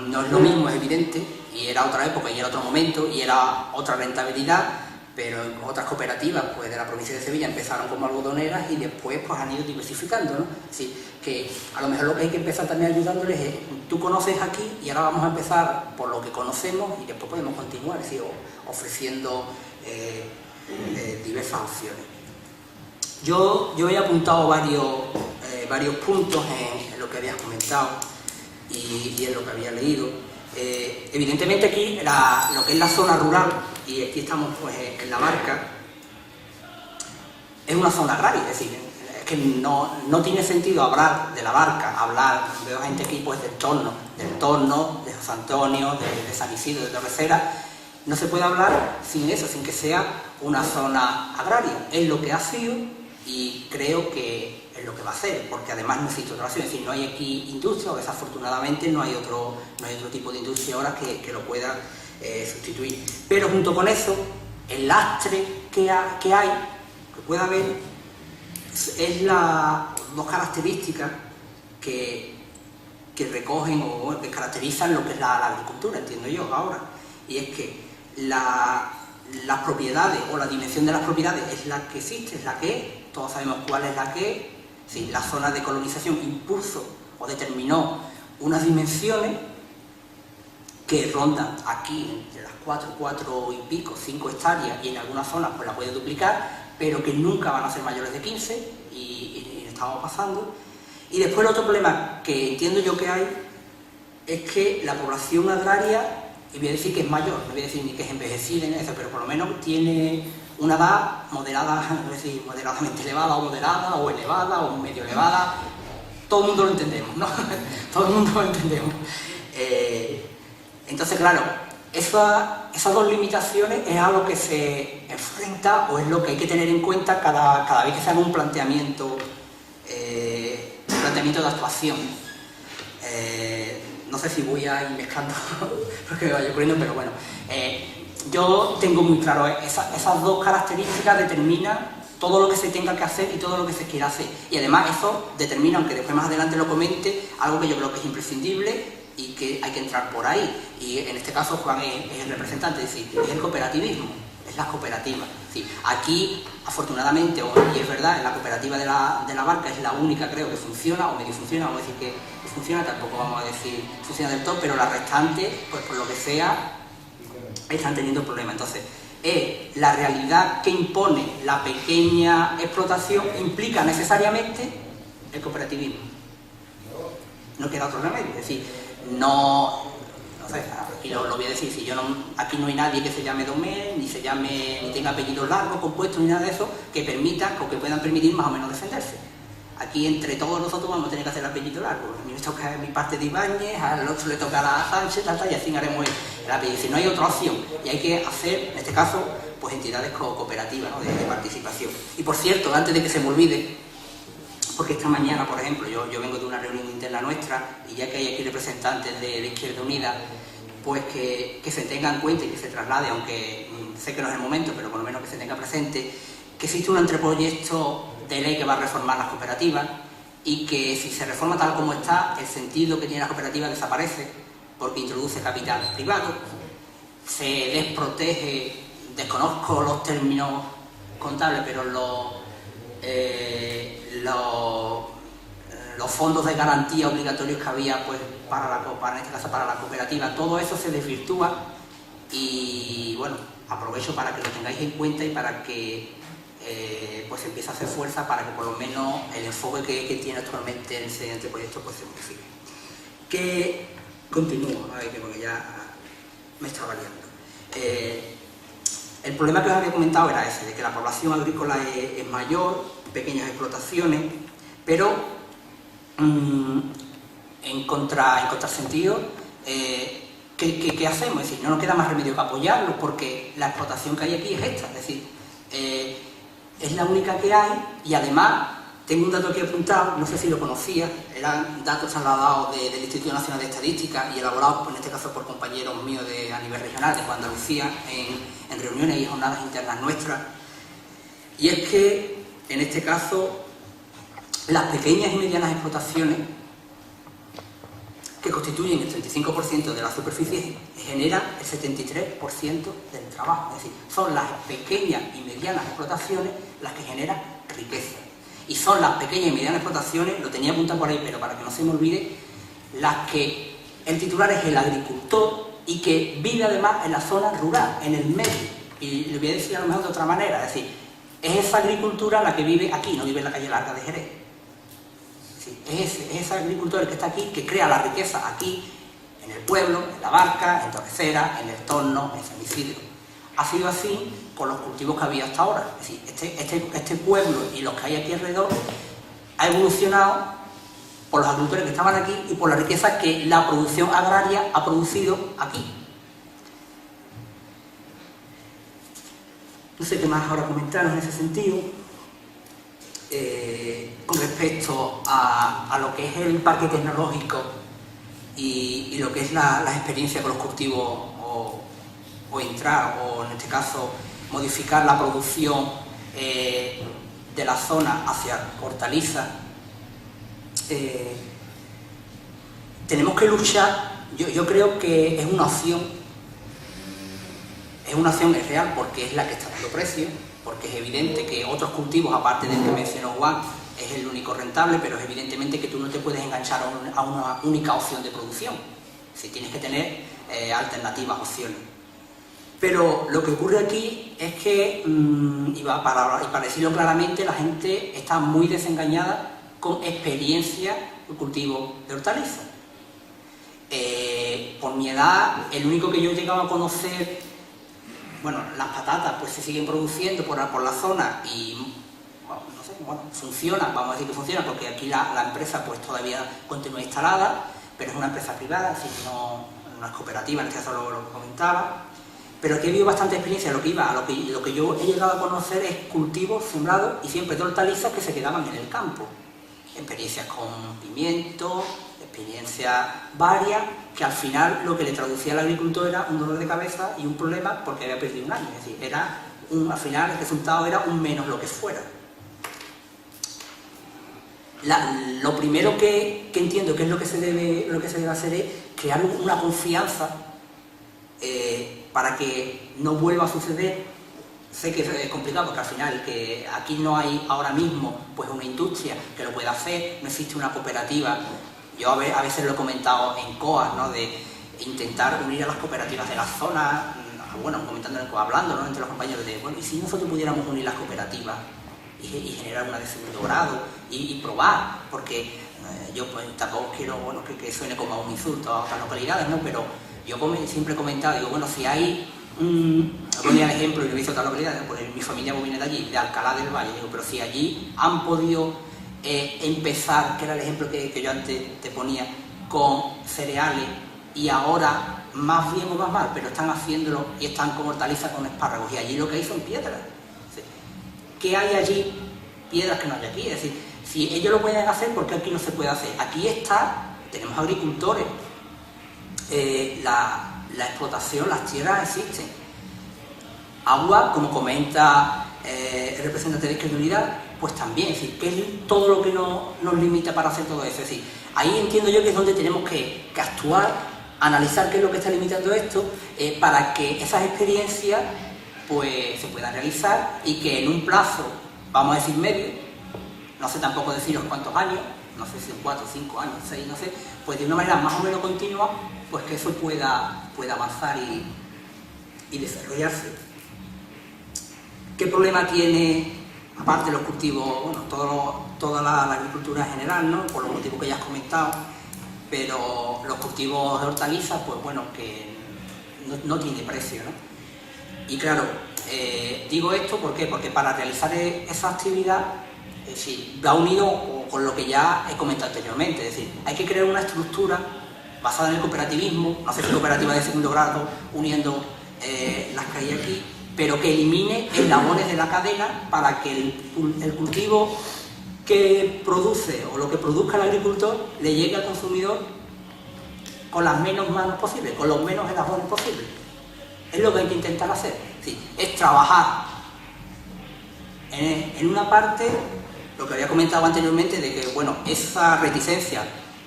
no es lo mismo, es evidente, y era otra época y era otro momento y era otra rentabilidad, pero en otras cooperativas pues, de la provincia de Sevilla empezaron como algodoneras y después pues, han ido diversificando, ¿no? Es decir, que a lo mejor lo que hay que empezar también ayudándoles es, tú conoces aquí y ahora vamos a empezar por lo que conocemos y después podemos continuar, es decir, ofreciendo diversas opciones. Yo he apuntado varios puntos en lo que habías comentado y en lo que había leído. Evidentemente aquí lo que es la zona rural, y aquí estamos pues en la Barca, es una zona agraria, es decir, es que no tiene sentido hablar de la Barca, veo gente aquí pues del Torno, de José Antonio, de San Isidro, de Torrecera. No se puede hablar sin eso, sin que sea una zona agraria. Es lo que ha sido y creo que es lo que va a ser, porque además no existe otra opción, es decir, no hay aquí industria, o desafortunadamente no hay otro tipo de industria ahora que lo pueda sustituir. Pero junto con eso, el lastre que pueda haber, es las dos características que recogen o que caracterizan lo que es la agricultura, entiendo yo ahora, y es que las propiedades o la dimensión de las propiedades es la que existe, es la que es, todos sabemos cuál es la que es. Sí, la zona de colonización impuso o determinó unas dimensiones que rondan aquí entre las 4 y pico, 5 hectáreas, y en algunas zonas pues la puede duplicar, pero que nunca van a ser mayores de 15 y estamos pasando. Y después el otro problema que entiendo yo que hay es que la población agraria, y voy a decir que es mayor, no voy a decir ni que es envejecida, pero por lo menos tiene una edad moderada, es decir, moderadamente elevada o moderada o elevada o medio elevada, todo el mundo lo entendemos, ¿no? Todo el mundo lo entendemos. Entonces, claro, esas dos limitaciones es algo que se enfrenta o es lo que hay que tener en cuenta cada vez que se haga un planteamiento de actuación. No sé si voy a ir mezclando porque me vaya ocurriendo, pero bueno. Yo tengo muy claro, esas dos características determinan todo lo que se tenga que hacer y todo lo que se quiera hacer. Y además eso determina, aunque después más adelante lo comente, algo que yo creo que es imprescindible y que hay que entrar por ahí. Y en este caso Juan es el representante, es decir, es el cooperativismo, es la cooperativa. Es decir, aquí, afortunadamente, y es verdad, la cooperativa de la Barca es la única, creo, que funciona, o medio funciona, vamos a decir que funciona, tampoco vamos a decir funciona del todo, pero la restante, pues por lo que sea, están teniendo problemas. Entonces, la realidad que impone la pequeña explotación implica necesariamente el cooperativismo. No queda otro remedio. Es decir, no sé, aquí lo voy a decir, si aquí no hay nadie que se llame Domé, ni tenga apellidos largos, compuestos, ni nada de eso, que permitan o que puedan permitir más o menos defenderse. Aquí entre todos nosotros vamos a tener que hacer el apellido largo. A mí me toca mi parte de Ibáñez, al otro le toca a Sánchez, y así haremos el apellido. Si no hay otra opción, y hay que hacer, en este caso, pues entidades cooperativas, ¿no? de participación. Y por cierto, antes de que se me olvide, porque esta mañana, por ejemplo, yo vengo de una reunión interna nuestra, y ya que hay aquí representantes de Izquierda Unida, pues que se tenga en cuenta y que se traslade, aunque sé que no es el momento, pero por lo menos que se tenga presente, que existe un anteproyecto de ley que va a reformar las cooperativas y que si se reforma tal como está, el sentido que tiene la cooperativa desaparece porque introduce capital privado, se desprotege, desconozco los términos contables, pero los fondos de garantía obligatorios que había pues, en este caso para la cooperativa, todo eso se desvirtúa y bueno, aprovecho para que lo tengáis en cuenta y para que pues empiece a hacer fuerza para que por lo menos el enfoque que tiene actualmente en este proyecto pues se modifique. Que continúo, porque ya me estaba liando. El problema que os había comentado era ese, de que la población agrícola es mayor, pequeñas explotaciones, pero en contrasentido, ¿qué hacemos? Es decir, no nos queda más remedio que apoyarlo, porque la explotación que hay aquí es esta, es decir, es la única que hay, y además tengo un dato aquí apuntado, no sé si lo conocía, eran datos trasladados del Instituto Nacional de Estadística y elaborados, en este caso, por compañeros míos a nivel regional, de Andalucía, en reuniones y jornadas internas nuestras, y es que, en este caso, las pequeñas y medianas explotaciones, que constituyen el 35% de la superficie, generan el 73% del trabajo. Es decir, son las pequeñas y medianas explotaciones las que generan riqueza. Y son las pequeñas y medianas explotaciones, lo tenía apuntado por ahí, pero para que no se me olvide, las que el titular es el agricultor y que vive además en la zona rural, en el medio. Y le voy a decir a lo mejor de otra manera, es decir, es esa agricultura la que vive aquí, no vive en la calle Larga de Jerez. Es ese agricultor el que está aquí, que crea la riqueza aquí, en el pueblo, en La Barca, en Torrecera, en El Torno, en San Isidro. Ha sido así con los cultivos que había hasta ahora. Es decir, este pueblo y los que hay aquí alrededor ha evolucionado por los agricultores que estaban aquí y por la riqueza que la producción agraria ha producido aquí. No sé qué más ahora comentaros en ese sentido. Con respecto a lo que es el parque tecnológico y lo que es la experiencia con los cultivos o entrar, o en este caso modificar la producción de la zona hacia hortalizas, tenemos que luchar. Yo creo que es una opción real, porque es la que está dando precio, porque es evidente que otros cultivos, aparte del que mencionó Juan, es el único rentable, pero es evidentemente que tú no te puedes enganchar a una única opción de producción. Si tienes que tener alternativas, opciones. Pero lo que ocurre aquí es que, y para decirlo claramente, la gente está muy desengañada con experiencia de cultivo de hortalizas. Por mi edad, el único que yo he llegado a conocer, bueno, las patatas pues se siguen produciendo por la zona y funciona, vamos a decir que funciona, porque aquí la empresa pues todavía continúa instalada, pero es una empresa privada, es decir, no es cooperativa, en este caso lo comentaba. Pero aquí he habido bastante experiencia. Lo que yo he llegado a conocer es cultivos sembrados y siempre de hortalizas que se quedaban en el campo. Experiencias con pimientos, experiencias varias, que al final lo que le traducía al agricultor era un dolor de cabeza y un problema porque había perdido un año. Es decir, al final el resultado era un menos lo que fuera. Lo primero que entiendo que es lo que se debe hacer es crear una confianza para que no vuelva a suceder. Sé que es complicado porque al final que aquí no hay ahora mismo pues una industria que lo pueda hacer, no existe una cooperativa. Yo a veces lo he comentado en COA, ¿no?, de intentar unir a las cooperativas de la zona, bueno, comentando en COA, hablando, ¿no?, entre los compañeros de, bueno, ¿y si nosotros pudiéramos unir las cooperativas y generar una de segundo grado y probar? Porque yo pues tampoco quiero, bueno, que suene como un insulto a otras localidades, ¿no?, pero yo siempre he comentado, digo, bueno, si hay, ponía el ejemplo y lo he visto en otras localidades, pues mi familia viene de allí, de Alcalá del Valle, digo, pero si allí han podido empezar, que era el ejemplo que yo antes te ponía, con cereales, y ahora más bien o más mal, pero están haciéndolo y están con hortalizas, con espárragos, y allí lo que hay son piedras. ¿Qué hay allí? Piedras que no hay aquí. Es decir, si ellos lo pueden hacer, ¿por qué aquí no se puede hacer? Aquí tenemos agricultores, la explotación, las tierras existen. Agua, como comenta el representante de Izquierda Unida, pues también, es decir, ¿qué es todo lo que nos limita para hacer todo eso? Es decir, ahí entiendo yo que es donde tenemos que actuar, analizar qué es lo que está limitando esto, para que esas experiencias pues se puedan realizar y que en un plazo, vamos a decir medio, no sé tampoco deciros cuántos años, no sé si 4, 5 años, 6, no sé, pues de una manera más o menos continua, pues que eso pueda avanzar y desarrollarse. ¿Qué problema tiene, aparte de los cultivos, bueno, toda la agricultura en general, ¿no?, por los motivos que ya has comentado, pero los cultivos de hortalizas, pues bueno, que no tiene precio, ¿no? Y claro, digo esto ¿por qué? Porque para realizar esa actividad, es decir, va unido con lo que ya he comentado anteriormente, es decir, hay que crear una estructura basada en el cooperativismo, no sé si cooperativa de segundo grado, uniendo las que hay aquí, pero que elimine eslabones de la cadena para que el cultivo que produce o lo que produzca el agricultor le llegue al consumidor con las menos manos posibles, con los menos eslabones posibles. Es lo que hay que intentar hacer, sí, es trabajar en una parte, lo que había comentado anteriormente, de que, bueno, esa reticencia,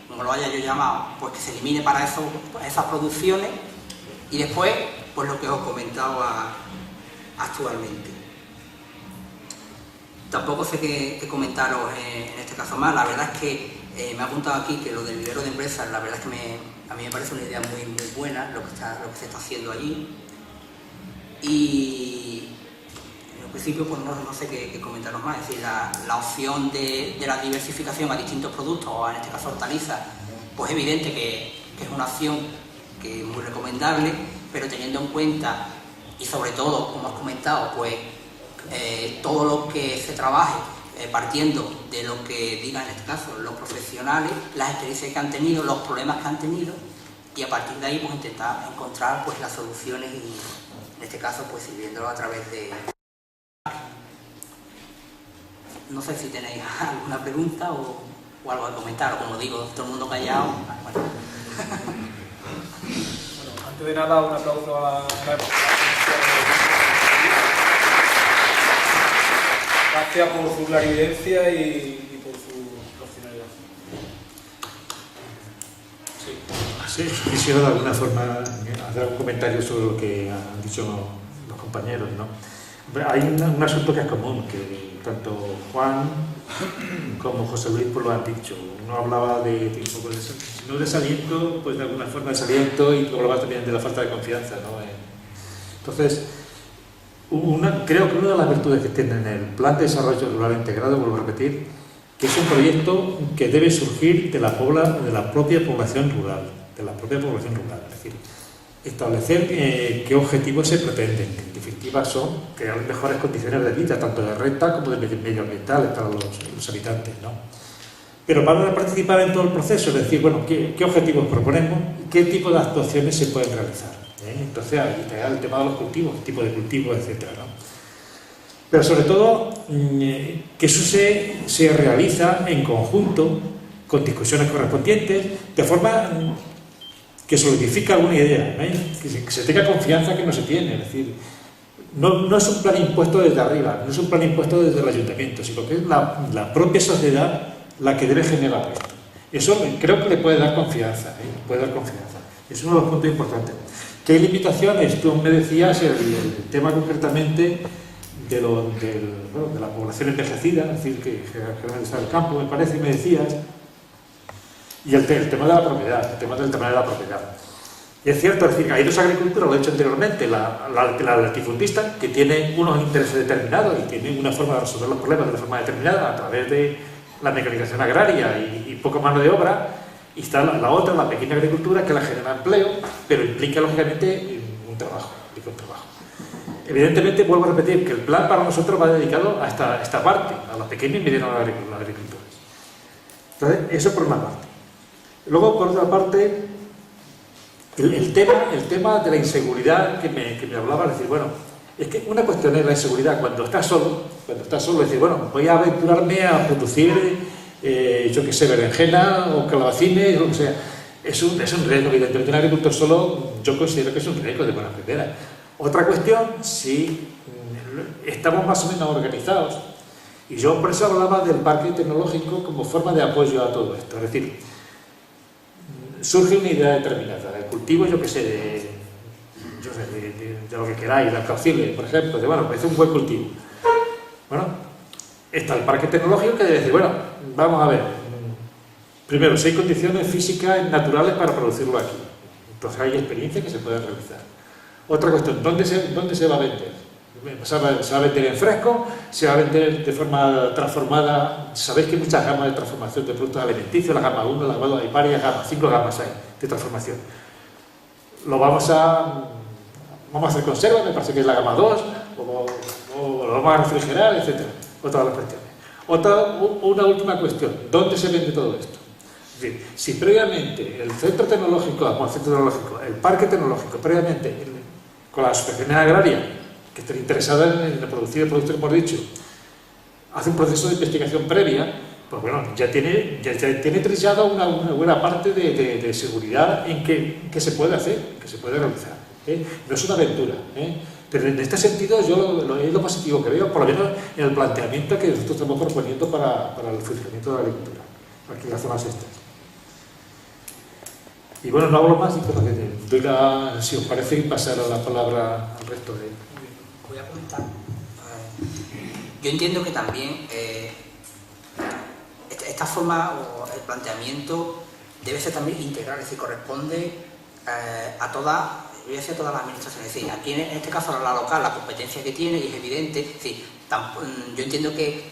como lo haya yo llamado, pues que se elimine para esas producciones, y después, pues lo que os comentaba actualmente. Tampoco sé qué comentaros en este caso más. La verdad es que me ha apuntado aquí que lo del vivero de empresas, la verdad es que a mí me parece una idea muy, muy buena lo que se está haciendo allí. Y en principio pues no sé qué comentaros más. Es decir, la opción de la diversificación a distintos productos, o en este caso hortalizas, pues es evidente que es una opción que es muy recomendable, pero teniendo en cuenta, y sobre todo, como has comentado, pues todo lo que se trabaje partiendo de lo que digan en este caso los profesionales, las experiencias que han tenido, los problemas que han tenido, y a partir de ahí pues intentar encontrar pues las soluciones, y en este caso pues sirviéndolo a través de... No sé si tenéis alguna pregunta o algo a comentar, o como digo, todo el mundo callado. Bueno. Bueno, antes de nada, un aplauso a la gracias por su clarividencia y por su profesionalidad. Sí, quisiera de alguna forma hacer un comentario sobre lo que han dicho los compañeros, ¿no? Hay un asunto que es común, que tanto Juan como José Luis pues lo han dicho. Uno hablaba no de desaliento, pues de alguna forma de desaliento, y tú hablabas también de la falta de confianza, ¿no? Entonces, creo que una de las virtudes que tiene el Plan de Desarrollo Rural Integrado, vuelvo a repetir, que es un proyecto que debe surgir de la propia población rural, es decir, establecer qué objetivos se pretenden, que en definitiva son crear mejores condiciones de vida, tanto de renta como de medioambientales para los habitantes, ¿no? Pero van a participar en todo el proceso, es decir, bueno, qué objetivos proponemos y qué tipo de actuaciones se pueden realizar. Entonces, ahí está el tema de los cultivos, el tipo de cultivos, etc., ¿no? Pero sobre todo, que eso se realiza en conjunto, con discusiones correspondientes, de forma que solidifica alguna idea, que se tenga confianza que no se tiene. Es decir, no es un plan impuesto desde arriba, no es un plan impuesto desde el ayuntamiento, sino que es la propia sociedad la que debe generar esto. Eso creo que le puede dar confianza, puede dar confianza. Es uno de los puntos importantes. ¿Qué limitaciones? Tú me decías el tema concretamente de la población envejecida, es decir, que generalmente está en el campo, me parece, y me decías, y el tema de la propiedad, el tema del tamaño de la propiedad. Y es cierto, es decir, hay dos agriculturas, lo he dicho anteriormente, la latifundista, que tiene unos intereses determinados y tiene una forma de resolver los problemas de una forma determinada a través de la mecanización agraria y poco mano de obra. Y está la otra, la pequeña agricultura, que la genera empleo, pero implica lógicamente un trabajo. Evidentemente, vuelvo a repetir que el plan para nosotros va dedicado a esta parte, a los pequeños y medianos agricultores. Entonces, eso por una parte. Luego, por otra parte, el tema de la inseguridad que me hablaba, es decir, bueno, es que una cuestión es la inseguridad cuando estás solo, es decir, bueno, voy a aventurarme a producir yo que sé, berenjena o calabacines, lo que sea. Es un riesgo, evidentemente. Un agricultor solo, yo considero que es un riesgo de buena primera. Otra cuestión, si estamos más o menos organizados, y yo por eso hablaba del parque tecnológico como forma de apoyo a todo esto. Es decir, surge una idea determinada, el cultivo, yo que sé, de lo que queráis, la caucile, por ejemplo, bueno, parece un buen cultivo. Bueno, está el parque tecnológico que debe decir, bueno, vamos a ver, primero, si hay condiciones físicas naturales para producirlo aquí. Entonces hay experiencias que se pueden realizar. Otra cuestión, ¿dónde se va a vender? ¿Se va a vender en fresco? ¿Se va a vender de forma transformada? Sabéis que hay muchas gamas de transformación de productos alimenticios, la gama 1, la gama 2, hay varias gamas, 5 gamas hay de transformación. Vamos a hacer conserva, me parece que es la gama 2, o lo vamos a refrigerar, etc. Otra de las cuestiones. Una última cuestión, ¿dónde se vende todo esto? Es decir, si previamente el centro tecnológico, el parque tecnológico, previamente con las asociaciones agrarias que estén interesadas en producir el producto que hemos dicho, hace un proceso de investigación previa, pues bueno, ya tiene trillada una buena parte de seguridad en que se puede hacer, que se puede realizar. No es una aventura. Pero en este sentido yo es lo positivo que veo, por lo menos en el planteamiento que nosotros estamos proponiendo para el funcionamiento de la agricultura, aquí en las zonas estas. Y bueno, no hablo más y creo que doy si os parece, pasar la palabra al resto de... Voy a comentar. Yo entiendo que también esta forma o el planteamiento debe ser también integral, es decir, corresponde a todas las administraciones. Es decir, aquí en este caso la local, la competencia que tiene, y es evidente, es decir, yo entiendo que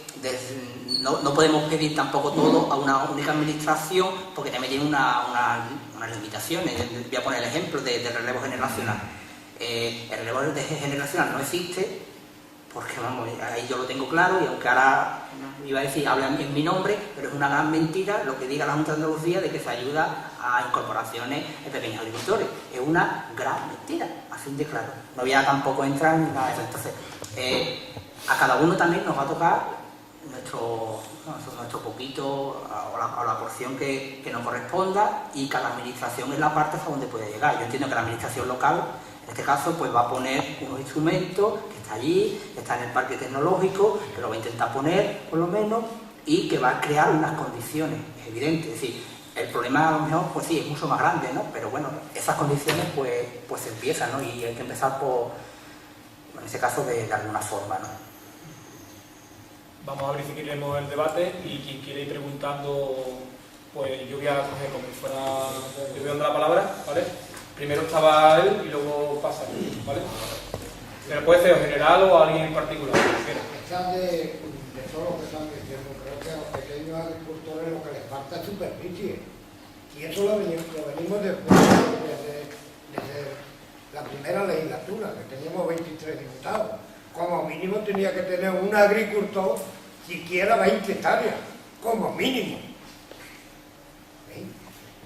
no podemos pedir tampoco todo a una única administración porque también tiene unas limitaciones. Voy a poner el ejemplo del relevo generacional. El relevo generacional no existe porque, vamos, ahí yo lo tengo claro, y aunque ahora iba a decir, hablan en mi nombre, pero es una gran mentira lo que diga la Junta de Andalucía de que se ayuda a incorporaciones de pequeños agricultores. Es una gran mentira, a fin de claro. No voy a tampoco entrar en nada de eso. Entonces, a cada uno también nos va a tocar nuestro poquito o la porción que nos corresponda, y cada administración es la parte hasta donde puede llegar. Yo entiendo que la administración local, en este caso, pues va a poner unos instrumentos que está allí, que está en el parque tecnológico, que lo va a intentar poner por lo menos, y que va a crear unas condiciones, es evidente. Es decir, el problema a lo mejor, pues sí, es mucho más grande, ¿no? Pero bueno, esas condiciones pues se empiezan, ¿no? Y hay que empezar en ese caso de alguna forma, ¿no? Vamos a abrir si queremos el debate, y quien quiera ir preguntando, pues yo voy a coger como si fuera... Yo voy dando la palabra, ¿vale? Primero estaba él y luego pasa él, ¿vale? Pero puede ser en general o alguien en particular. Está de todo lo que están diciendo. Creo que a los pequeños agricultores lo que les falta es superficie. Y eso lo venimos desde la primera legislatura, que teníamos 23 diputados. Como mínimo tenía que tener un agricultor siquiera 20 hectáreas, como mínimo.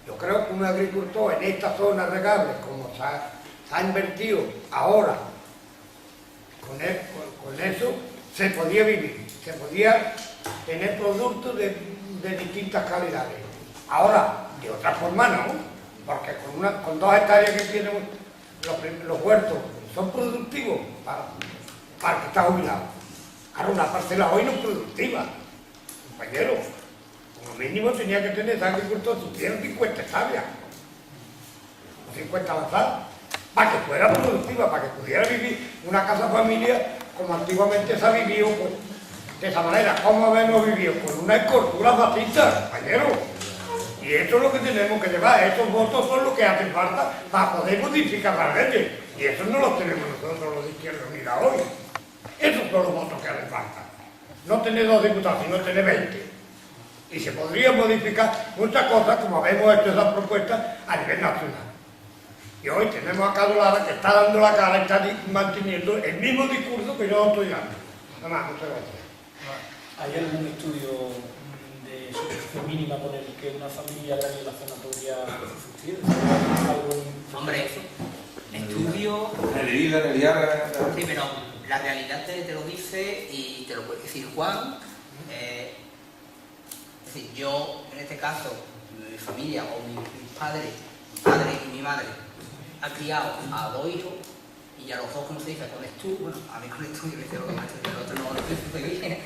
Yo creo que un agricultor en esta zona regable, como se ha invertido ahora, con eso se podía vivir, se podía tener productos de distintas calidades. Ahora, de otra forma no, porque con 2 hectáreas que tienen los huertos son productivos para que está jubilado. Ahora, una parcela hoy no es productiva, compañero. Como mínimo tenía que tener ese agricultor, tuvieron 50 hectáreas, o 50 avanzadas, para que fuera productiva, para que pudiera vivir una casa familia como antiguamente se ha vivido, pues, de esa manera. ¿Cómo habemos vivido? Con una escortura fascista, compañero. Y esto es lo que tenemos que llevar. Estos votos son los que hacen falta para poder modificar las leyes. Y eso no los tenemos nosotros, los de Izquierda Unida, hoy. Esos son los votos que hacen falta. No tener 2 diputados, sino tener 20. Y se podría modificar muchas cosas, como hemos hecho esas propuestas a nivel nacional. Y hoy tenemos a Carlos Lara, que está dando la cara y está manteniendo el mismo discurso que yo estoy dando. Nada más, muchas gracias. ¿Hay algún estudio de superficie mínima con el que una familia grande de la zona podría subsistir? Hombre, estudio... Sí, pero la realidad te lo dice y te lo puede decir Juan. Es decir, yo, en este caso, mi familia o mi padre y mi madre ha criado a 2 hijos, y a los 2, como se dice, con estudio, bueno, a mí con estudio me hicieron lo demás, pero el otro no lo hice bien,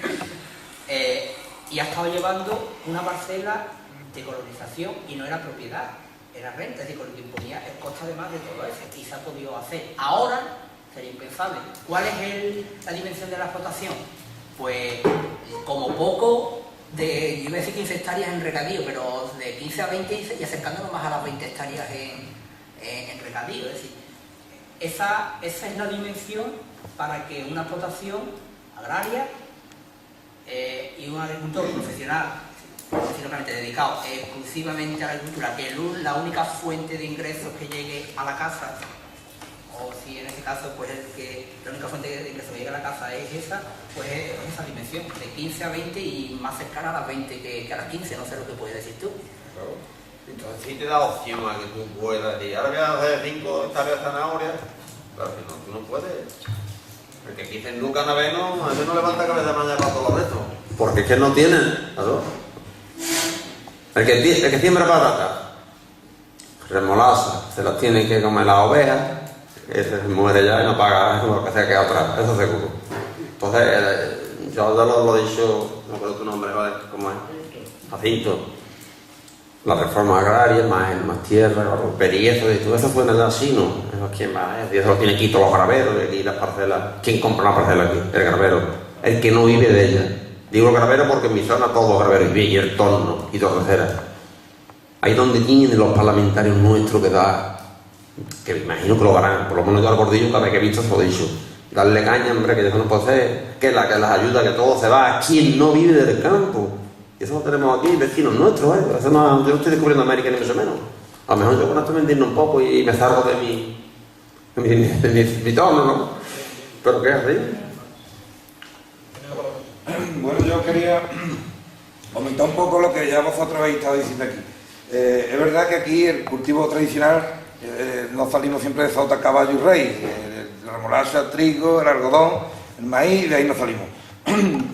y ha estado llevando una parcela de colonización y no era propiedad, era renta, es decir, con lo que imponía el coste además de todo eso, y se ha podido hacer. Ahora sería impensable. ¿Cuál es la dimensión de la explotación? Pues como poco, yo iba a decir 15 hectáreas en regadío, pero de 15 a 20 y acercándonos más a las 20 hectáreas en regadío. Es decir, esa es la dimensión para que una explotación agraria y un agricultor profesional, lógicamente dedicado exclusivamente a la agricultura, que la única fuente de ingresos que llegue a la casa, o si en este caso pues la única fuente de ingresos que llegue a la casa es esa, pues es esa dimensión, de 15 a 20 y más cercana a las 20 que a las 15, no sé lo que puedes decir tú. Claro. Entonces sí te da opción a que tú puedas decir, ahora voy a hacer 5 hectáreas de zanahoria. Claro que no, tú no puedes. El que quise nunca naveno, a veces no levanta cabeza de mañana para todos los restos. Porque es que no tienen, claro. El que siembra patata, remolacha, se las tiene que comer las ovejas, ese se muere ya y no paga lo que sea que otra, eso seguro. Entonces, yo ya lo he dicho, no creo tu nombre, ¿vale? ¿Cómo es? Jacinto. La reforma agraria, más tierra, periezos y todo eso fue en el asino. Eso es quien va, y eso lo tienen aquí todos los graveros, de aquí las parcelas. ¿Quién compra una parcela aquí? El gravero. El que no vive de ella. Digo gravero porque en mi zona todos los graveros viven, y el torno, y Torrecera. Ahí donde tienen los parlamentarios nuestros que da, que me imagino que lo harán, por lo menos yo al Gordillo cada vez que he visto eso lo he dicho. Darle caña, hombre, que eso no puede ser, que las ayuda, que todo se va. ¿Quién no vive del campo? Y eso lo tenemos aquí, vecinos nuestros, ¿eh? Eso no, yo no estoy descubriendo América ni mucho menos. A lo mejor yo con esto me indigno un poco y me salgo de mi tono, ¿no? Pero ¿qué es así? Bueno, yo quería comentar un poco lo que ya vosotros habéis estado diciendo aquí. Es verdad que aquí el cultivo tradicional no salimos siempre de Sauta, caballo y rey. La remolacha, el trigo, el algodón, el maíz, y de ahí no salimos.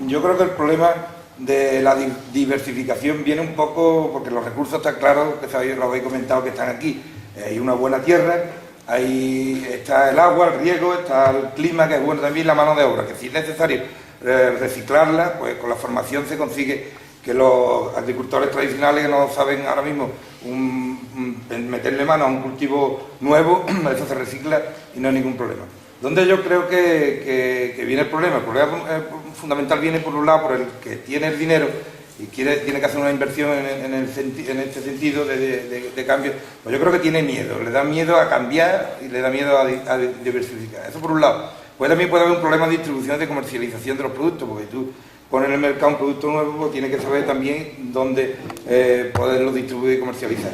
Yo creo que el problema de la diversificación viene un poco porque los recursos están claros, que lo habéis comentado, que están aquí. Hay una buena tierra, ahí está el agua, el riego, está el clima, que es bueno también, la mano de obra, que si es necesario reciclarla, pues con la formación se consigue que los agricultores tradicionales que no saben ahora mismo meterle mano a un cultivo nuevo, eso se recicla y no hay ningún problema. Donde yo creo que viene el problema fundamental viene por un lado por el que tiene el dinero y tiene que hacer una inversión en este sentido de cambio, pues yo creo que tiene miedo, le da miedo a cambiar y le da miedo a diversificar. Eso por un lado. Pues también puede haber un problema de distribución y de comercialización de los productos, porque tú pones en el mercado un producto nuevo, pues tienes que saber también dónde poderlo distribuir y comercializar.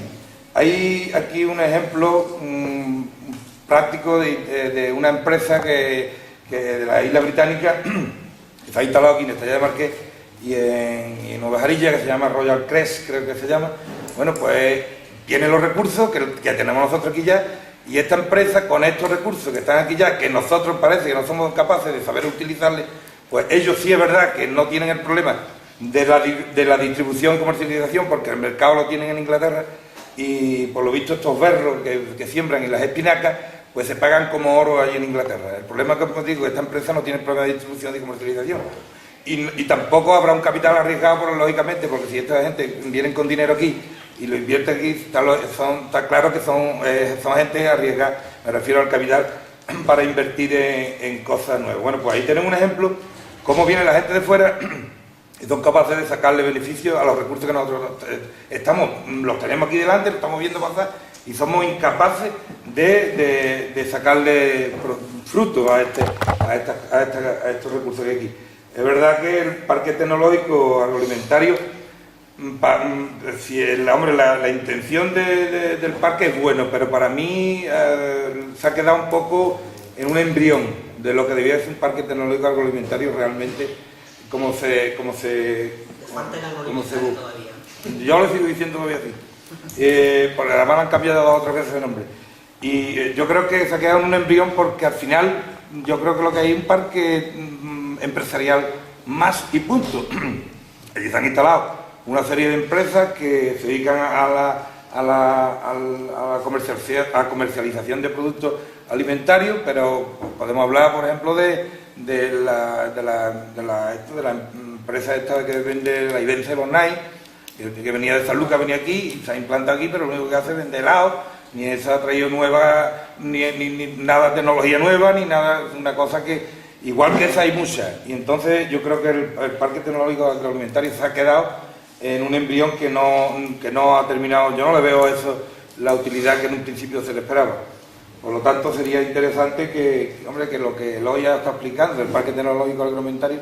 Hay aquí un ejemplo práctico de una empresa que de la isla británica, que está instalado aquí en Estella de Marqués y en Ovejarilla, que se llama Royal Crest, creo que se llama. Bueno, pues tiene los recursos que tenemos nosotros aquí ya, y esta empresa, con estos recursos que están aquí ya, que nosotros parece que no somos capaces de saber utilizarles, pues ellos sí es verdad que no tienen el problema de la distribución y comercialización, porque el mercado lo tienen en Inglaterra, y por lo visto estos berros que siembran y las espinacas, pues se pagan como oro allí en Inglaterra. El problema es que, como digo, esta empresa no tiene problema de distribución y comercialización. Y tampoco habrá un capital arriesgado, lógicamente, porque si esta gente viene con dinero aquí y lo invierte aquí, está claro que son gente arriesgada, me refiero al capital, para invertir en cosas nuevas. Bueno, pues ahí tenemos un ejemplo, cómo viene la gente de fuera y son capaces de sacarle beneficio a los recursos que nosotros los tenemos aquí delante, lo estamos viendo pasar, y somos incapaces de sacarle fruto a estos recursos que hay aquí. Es verdad que el Parque Tecnológico Agroalimentario, la intención del parque es bueno, pero para mí se ha quedado un poco en un embrión de lo que debía ser un Parque Tecnológico Agroalimentario realmente, como se todavía. Yo lo sigo diciendo todavía así. Porque además han cambiado 2 o 3 veces de nombre. Y yo creo que se ha quedado en un embrión porque al final yo creo que lo que hay es un parque empresarial más y punto. Allí se han instalado una serie de empresas que se dedican a la comercialización de productos alimentarios, pero podemos hablar, por ejemplo, de la empresa esta que vende la Ibense Bornay, que venía de San Lucas, venía aquí y se ha implantado aquí, pero lo único que hace es vender helado, ni esa ha traído nueva, ni nada de tecnología nueva, ni nada, una cosa que, igual que esa hay muchas. Y entonces yo creo que el Parque Tecnológico Agroalimentario se ha quedado en un embrión que no ha terminado. Yo no le veo eso la utilidad que en un principio se le esperaba. Por lo tanto, sería interesante que lo que Eloy está explicando del Parque Tecnológico Agroalimentario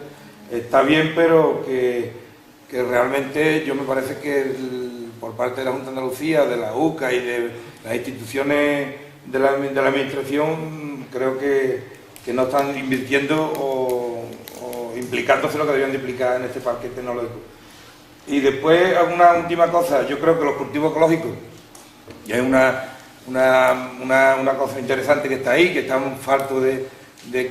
está bien, pero que realmente yo me parece que por parte de la Junta de Andalucía, de la UCA y de las instituciones de la administración, creo que no están invirtiendo o implicándose lo que deberían de implicar en este parque tecnológico. Y después, una última cosa, yo creo que los cultivos ecológicos, y es una cosa interesante que está ahí, que estamos faltos de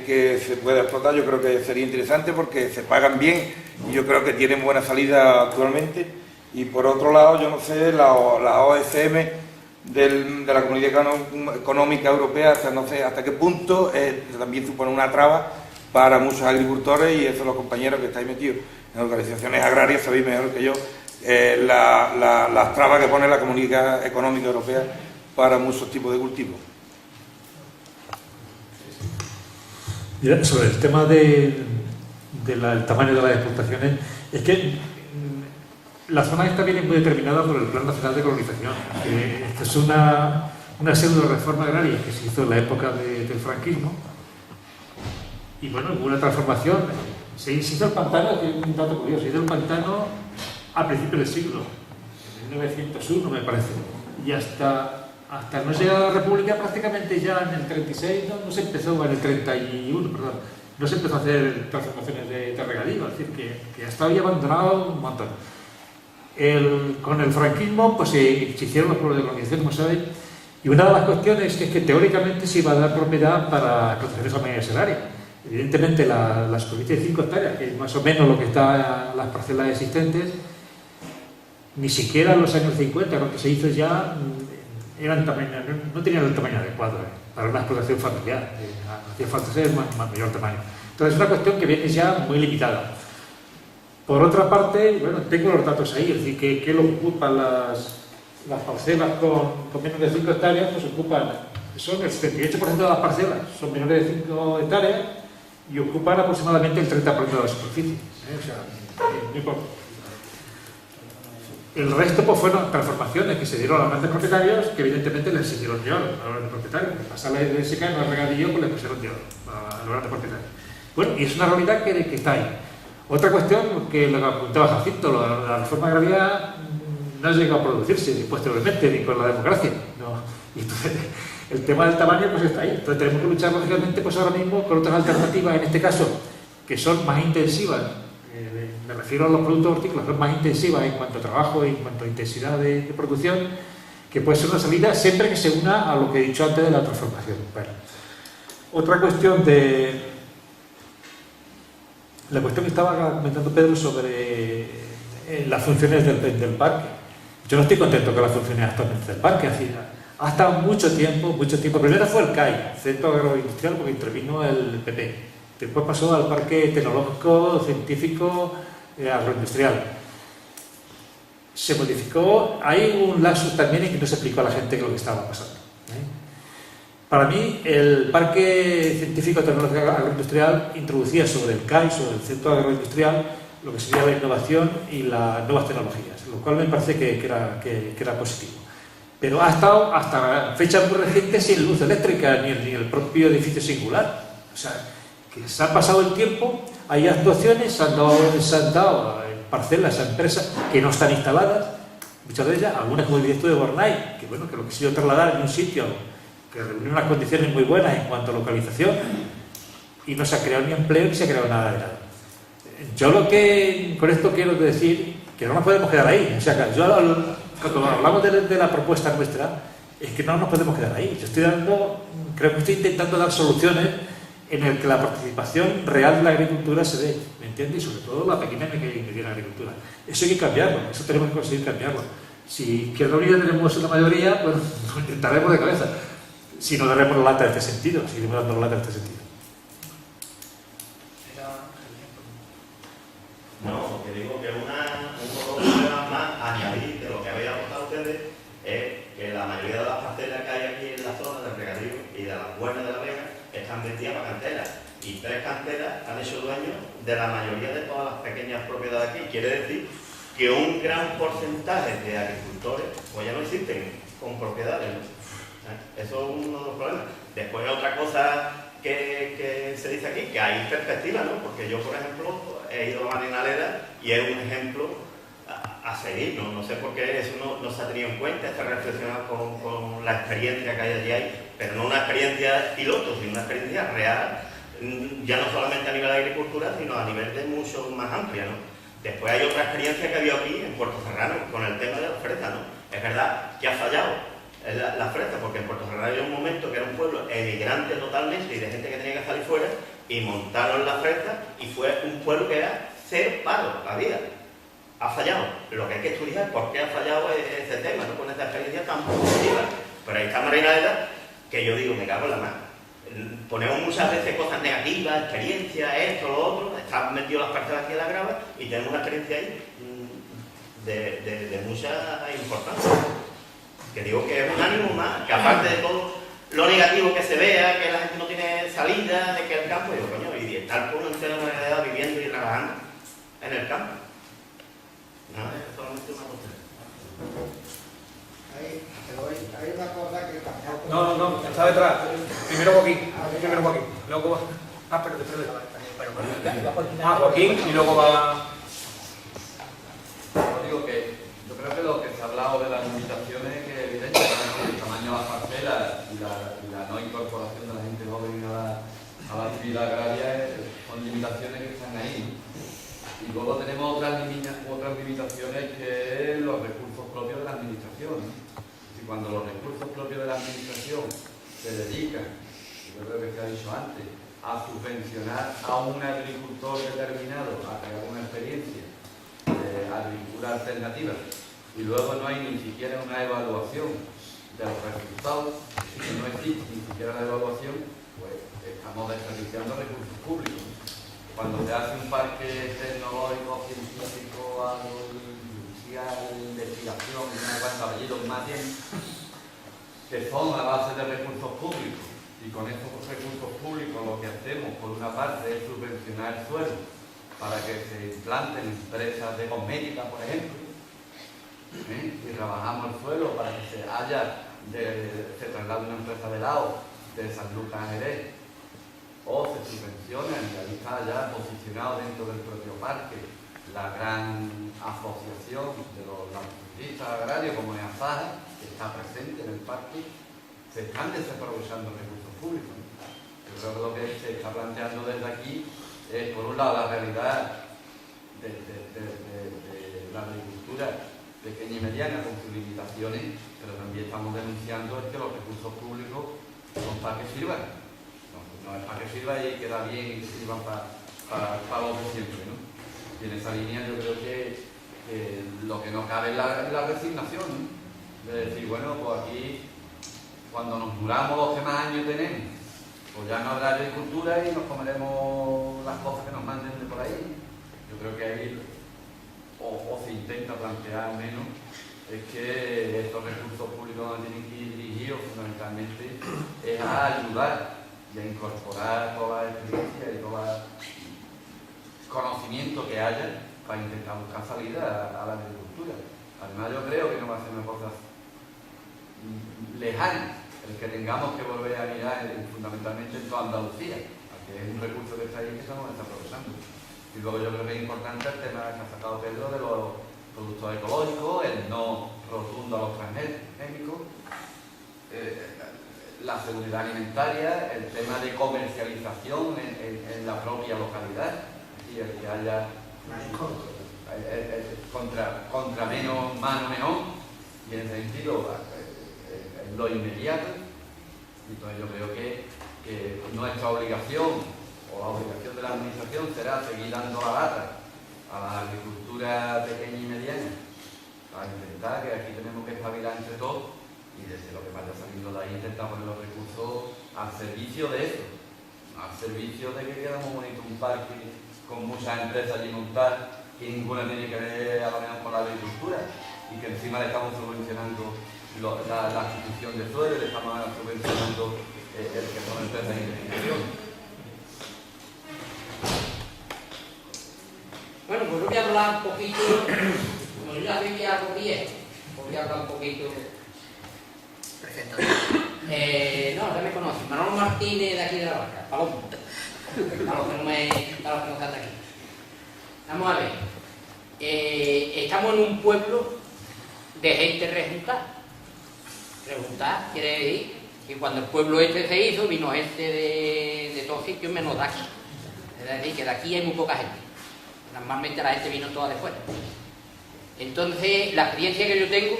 que se pueda explotar. Yo creo que sería interesante porque se pagan bien y yo creo que tienen buena salida actualmente. Y por otro lado, yo no sé, la OSM de la Comunidad Económica Europea, no sé hasta qué punto también supone una traba para muchos agricultores, y eso los compañeros que estáis metidos en organizaciones agrarias sabéis mejor que yo las trabas que pone la Comunidad Económica Europea para muchos tipos de cultivos. Mira, sobre el tema del tamaño de las explotaciones, es que la zona esta viene muy determinada por el Plan Nacional de Colonización. Esta es una pseudo reforma agraria que se hizo en la época del franquismo, y bueno, hubo una transformación. Se hizo el pantano, que es un dato curioso, se hizo el pantano a principios del siglo, en 1901 me parece, y hasta no llegar a la República, prácticamente ya en el 36, no se empezó, en el 31, perdón, no se empezó a hacer transformaciones de regadío, es decir, que ha estado ya abandonado un montón. Con el franquismo pues se hicieron los pueblos de colonización, como sabéis, y una de las cuestiones es que teóricamente se iba a dar propiedad para explotaciones agrarias salarias. Evidentemente la superficie de 5 hectáreas, que es más o menos lo que está en las parcelas existentes, ni siquiera en los años 50, lo que se hizo ya, no tenían el tamaño adecuado para una explotación familiar. Hacía falta ser mayor tamaño. Entonces es una cuestión que viene ya muy limitada. Por otra parte, bueno, tengo los datos ahí, es decir, que lo ocupan las parcelas con menos de 5 hectáreas, pues ocupan, son el 78% de las parcelas, son menores de 5 hectáreas y ocupan aproximadamente el 30% de la superficie. O sea, muy poco. El resto pues fueron transformaciones que se dieron a los grandes propietarios, que evidentemente les sirvieron de oro a los grandes propietarios. Pasarla de seca en el regadío, pues les pusieron de oro a los grandes propietarios. Bueno, y es una realidad que está ahí. Otra cuestión que lo que apuntaba Jacinto, la reforma agraria no llegó a producirse posteriormente ni con la democracia. No. Y entonces, el tema del tamaño pues está ahí. Entonces tenemos que luchar lógicamente pues ahora mismo con otras alternativas, en este caso, que son más intensivas. Me refiero a los productos hortícolas, son más intensivas en cuanto a trabajo y en cuanto a intensidad de producción, que puede ser una salida siempre que se una a lo que he dicho antes de la transformación. Bueno, otra cuestión la cuestión que estaba comentando Pedro sobre las funciones del parque. Yo no estoy contento con las funciones actualmente del parque. Ha estado mucho tiempo. Primero fue el CAI, Centro Agroindustrial, porque intervino el PP. Después pasó al Parque Tecnológico, Científico, Agroindustrial. Se modificó. Hay un lapsus también en que no se explicó a la gente lo que estaba pasando. Para mí, el Parque Científico Tecnológico Agroindustrial introducía sobre el CAI, sobre el Centro Agroindustrial, lo que sería la innovación y las nuevas tecnologías, lo cual me parece que era positivo. Pero ha estado hasta fechas muy recientes sin luz eléctrica ni el propio edificio singular. O sea, que se ha pasado el tiempo, hay actuaciones, se han dado parcelas a empresas que no están instaladas, muchas de ellas, algunas como el directo de Bornay, que bueno, que lo quisieron trasladar en un sitio que reúne unas condiciones muy buenas en cuanto a localización, y no se ha creado ni empleo ni se ha creado nada de nada. Yo con esto quiero decir que no nos podemos quedar ahí. O sea, cuando hablamos de la propuesta nuestra, es que no nos podemos quedar ahí. Creo que estoy intentando dar soluciones en el que la participación real de la agricultura se dé, ¿me entiendes? Y sobre todo la pequeña y mediana agricultura. Eso hay que cambiarlo, eso tenemos que conseguir cambiarlo. Si Izquierda Unida tenemos una mayoría, pues lo intentaremos de cabeza. Si no daremos la lata en este sentido, seguiremos dando la lata en este sentido. No, que digo que un problema más añadir de lo que habéis aportado ustedes es que la mayoría de las parcelas que hay aquí en la zona del regadío y de las buenas de la Vega están vendidas para canteras, y 3 canteras han hecho dueños de la mayoría de todas las pequeñas propiedades aquí. Quiere decir que un gran porcentaje de agricultores pues ya no existen con propiedades, ¿no? Eso es uno de los problemas. Después otra cosa que se dice aquí, que hay perspectiva, ¿no? Porque yo, por ejemplo, he ido a Marinaleda y es un ejemplo a seguir, ¿no? No sé por qué eso no se ha tenido en cuenta, está reflexionado con la experiencia que hay allí, pero no una experiencia piloto, sino una experiencia real, ya no solamente a nivel de agricultura, sino a nivel de mucho más amplia, ¿no? Después hay otra experiencia que ha habido aquí en Puerto Serrano con el tema de las fresas, ¿no? Es verdad que ha fallado la fresa, porque en Puerto Serrano había un momento que era un pueblo emigrante totalmente y de gente que tenía que salir fuera, y montaron la fresa y fue un pueblo que era cero paro la vida. Ha fallado. Lo que hay que estudiar es por qué ha fallado ese tema, ¿no? Con esta experiencia tan positiva. Pero ahí está Marinaleda, que yo digo, me cago en la mano. Ponemos muchas veces cosas negativas, experiencias, esto, lo otro, están metidos las parcelas aquí en la grava y tenemos una experiencia ahí de mucha importancia. Que digo que es un ánimo más, que aparte de todo lo negativo que se vea, que la gente no tiene salida, de que el campo, digo, coño, y estar por un entero de Marinaleda viviendo y trabajando en el campo. No, es solamente una cosa. Hay una cosa que tampoco... No, está detrás. Primero Joaquín, luego va... espérate. Joaquín y luego va... Os digo que yo creo que lo que se ha hablado de las limitaciones es que evidentemente el tamaño de las parcelas y la no incorporación de la gente joven a la actividad agraria son limitaciones que están ahí, ¿no? Y luego tenemos otras limitaciones que es los recursos propios de la administración, ¿no? Y cuando los recursos propios de la administración se dedican, yo creo que se ha dicho antes, a subvencionar a un agricultor determinado a crear una experiencia de agricultura alternativa y luego no hay ni siquiera una evaluación de los resultados, si no existe ni siquiera la evaluación, pues estamos desperdiciando recursos públicos. Cuando se hace un parque tecnológico, científico, agroindustrial, investigación, y una cuanta apellidos más bien, que son a base de recursos públicos, y con esos recursos públicos lo que hacemos por una parte es subvencionar el suelo para que se implanten empresas de cosmética, por ejemplo, y trabajamos el suelo para que se traslade una empresa de helado de San Lucas a Jerez, o se subvenciona, y ahí está ya posicionado dentro del propio parque la gran asociación de los latifundiistas agrarios como es ASAJA, que está presente en el parque. Se están desaprovechando recursos públicos, ¿no? Yo creo que lo que se está planteando desde aquí es, por un lado, la realidad de la agricultura pequeña y mediana con sus limitaciones, pero también estamos denunciando que los recursos públicos son para que sirvan. No es para que sirva y queda bien y que sirvan para los de siempre, ¿no? Y en esa línea yo creo que lo que no cabe es la resignación, ¿no? De decir, bueno, pues aquí, cuando nos muramos los que más años tenemos, pues ya no habrá agricultura y nos comeremos las cosas que nos manden de por ahí. Yo creo que ahí, o se intenta plantear al menos, es que estos recursos públicos no tienen que ir dirigidos fundamentalmente es a ayudar y a incorporar toda la experiencia y todo el conocimiento que haya para intentar buscar salida a la agricultura. Además yo creo que no va a ser una cosa lejana el que tengamos que volver a mirar fundamentalmente en toda Andalucía, que es un recurso que está ahí que estamos desaprovechando. Y luego yo creo que es importante el tema que ha sacado Pedro de los productos ecológicos, el no rotundo a los transgénicos, la seguridad alimentaria, el tema de comercialización en la propia localidad, y el que haya contra menos mano mejor, y en ese sentido lo inmediato. Entonces yo creo que nuestra obligación o la obligación de la administración será seguir dando la lata a la agricultura pequeña y mediana para intentar que aquí tenemos que espabilar entre todos y desde lo que vaya saliendo de ahí intentar poner los recursos al servicio de eso, al servicio de que quede muy bonito un parque con muchas empresas allí montadas que ninguna tiene que ver a lo menos con la agricultura y que encima le estamos subvencionando la adquisición de suelo, le estamos subvencionando el que son empresas de investigación. Bueno, pues yo voy a hablar un poquito, como yo ya vi algo bien, voy a hablar un poquito. Presentación. No, ya me conocen. Manolo Martínez de aquí de la Barca, Palomo. Para los que no están aquí. Vamos a ver. Estamos en un pueblo de gente rejuntada. Rejuntada quiere decir que cuando el pueblo este se hizo, vino gente de todos sitios menos de aquí. Es decir, que de aquí hay muy poca gente. Normalmente la gente vino toda de fuera. Entonces, la experiencia que yo tengo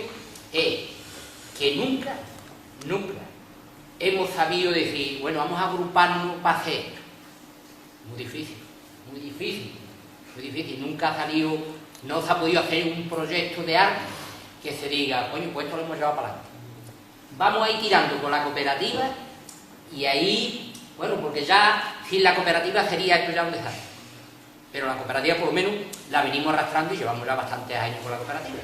es que nunca hemos sabido decir, bueno, vamos a agruparnos para hacer esto. Muy difícil. Nunca ha salido, no se ha podido hacer un proyecto de arte que se diga, coño, pues esto lo hemos llevado para adelante. Vamos a ir tirando con la cooperativa y ahí, bueno, porque ya sin la cooperativa sería esto ya un desastre. Pero la cooperativa por lo menos la venimos arrastrando y llevamos ya bastantes años con la cooperativa.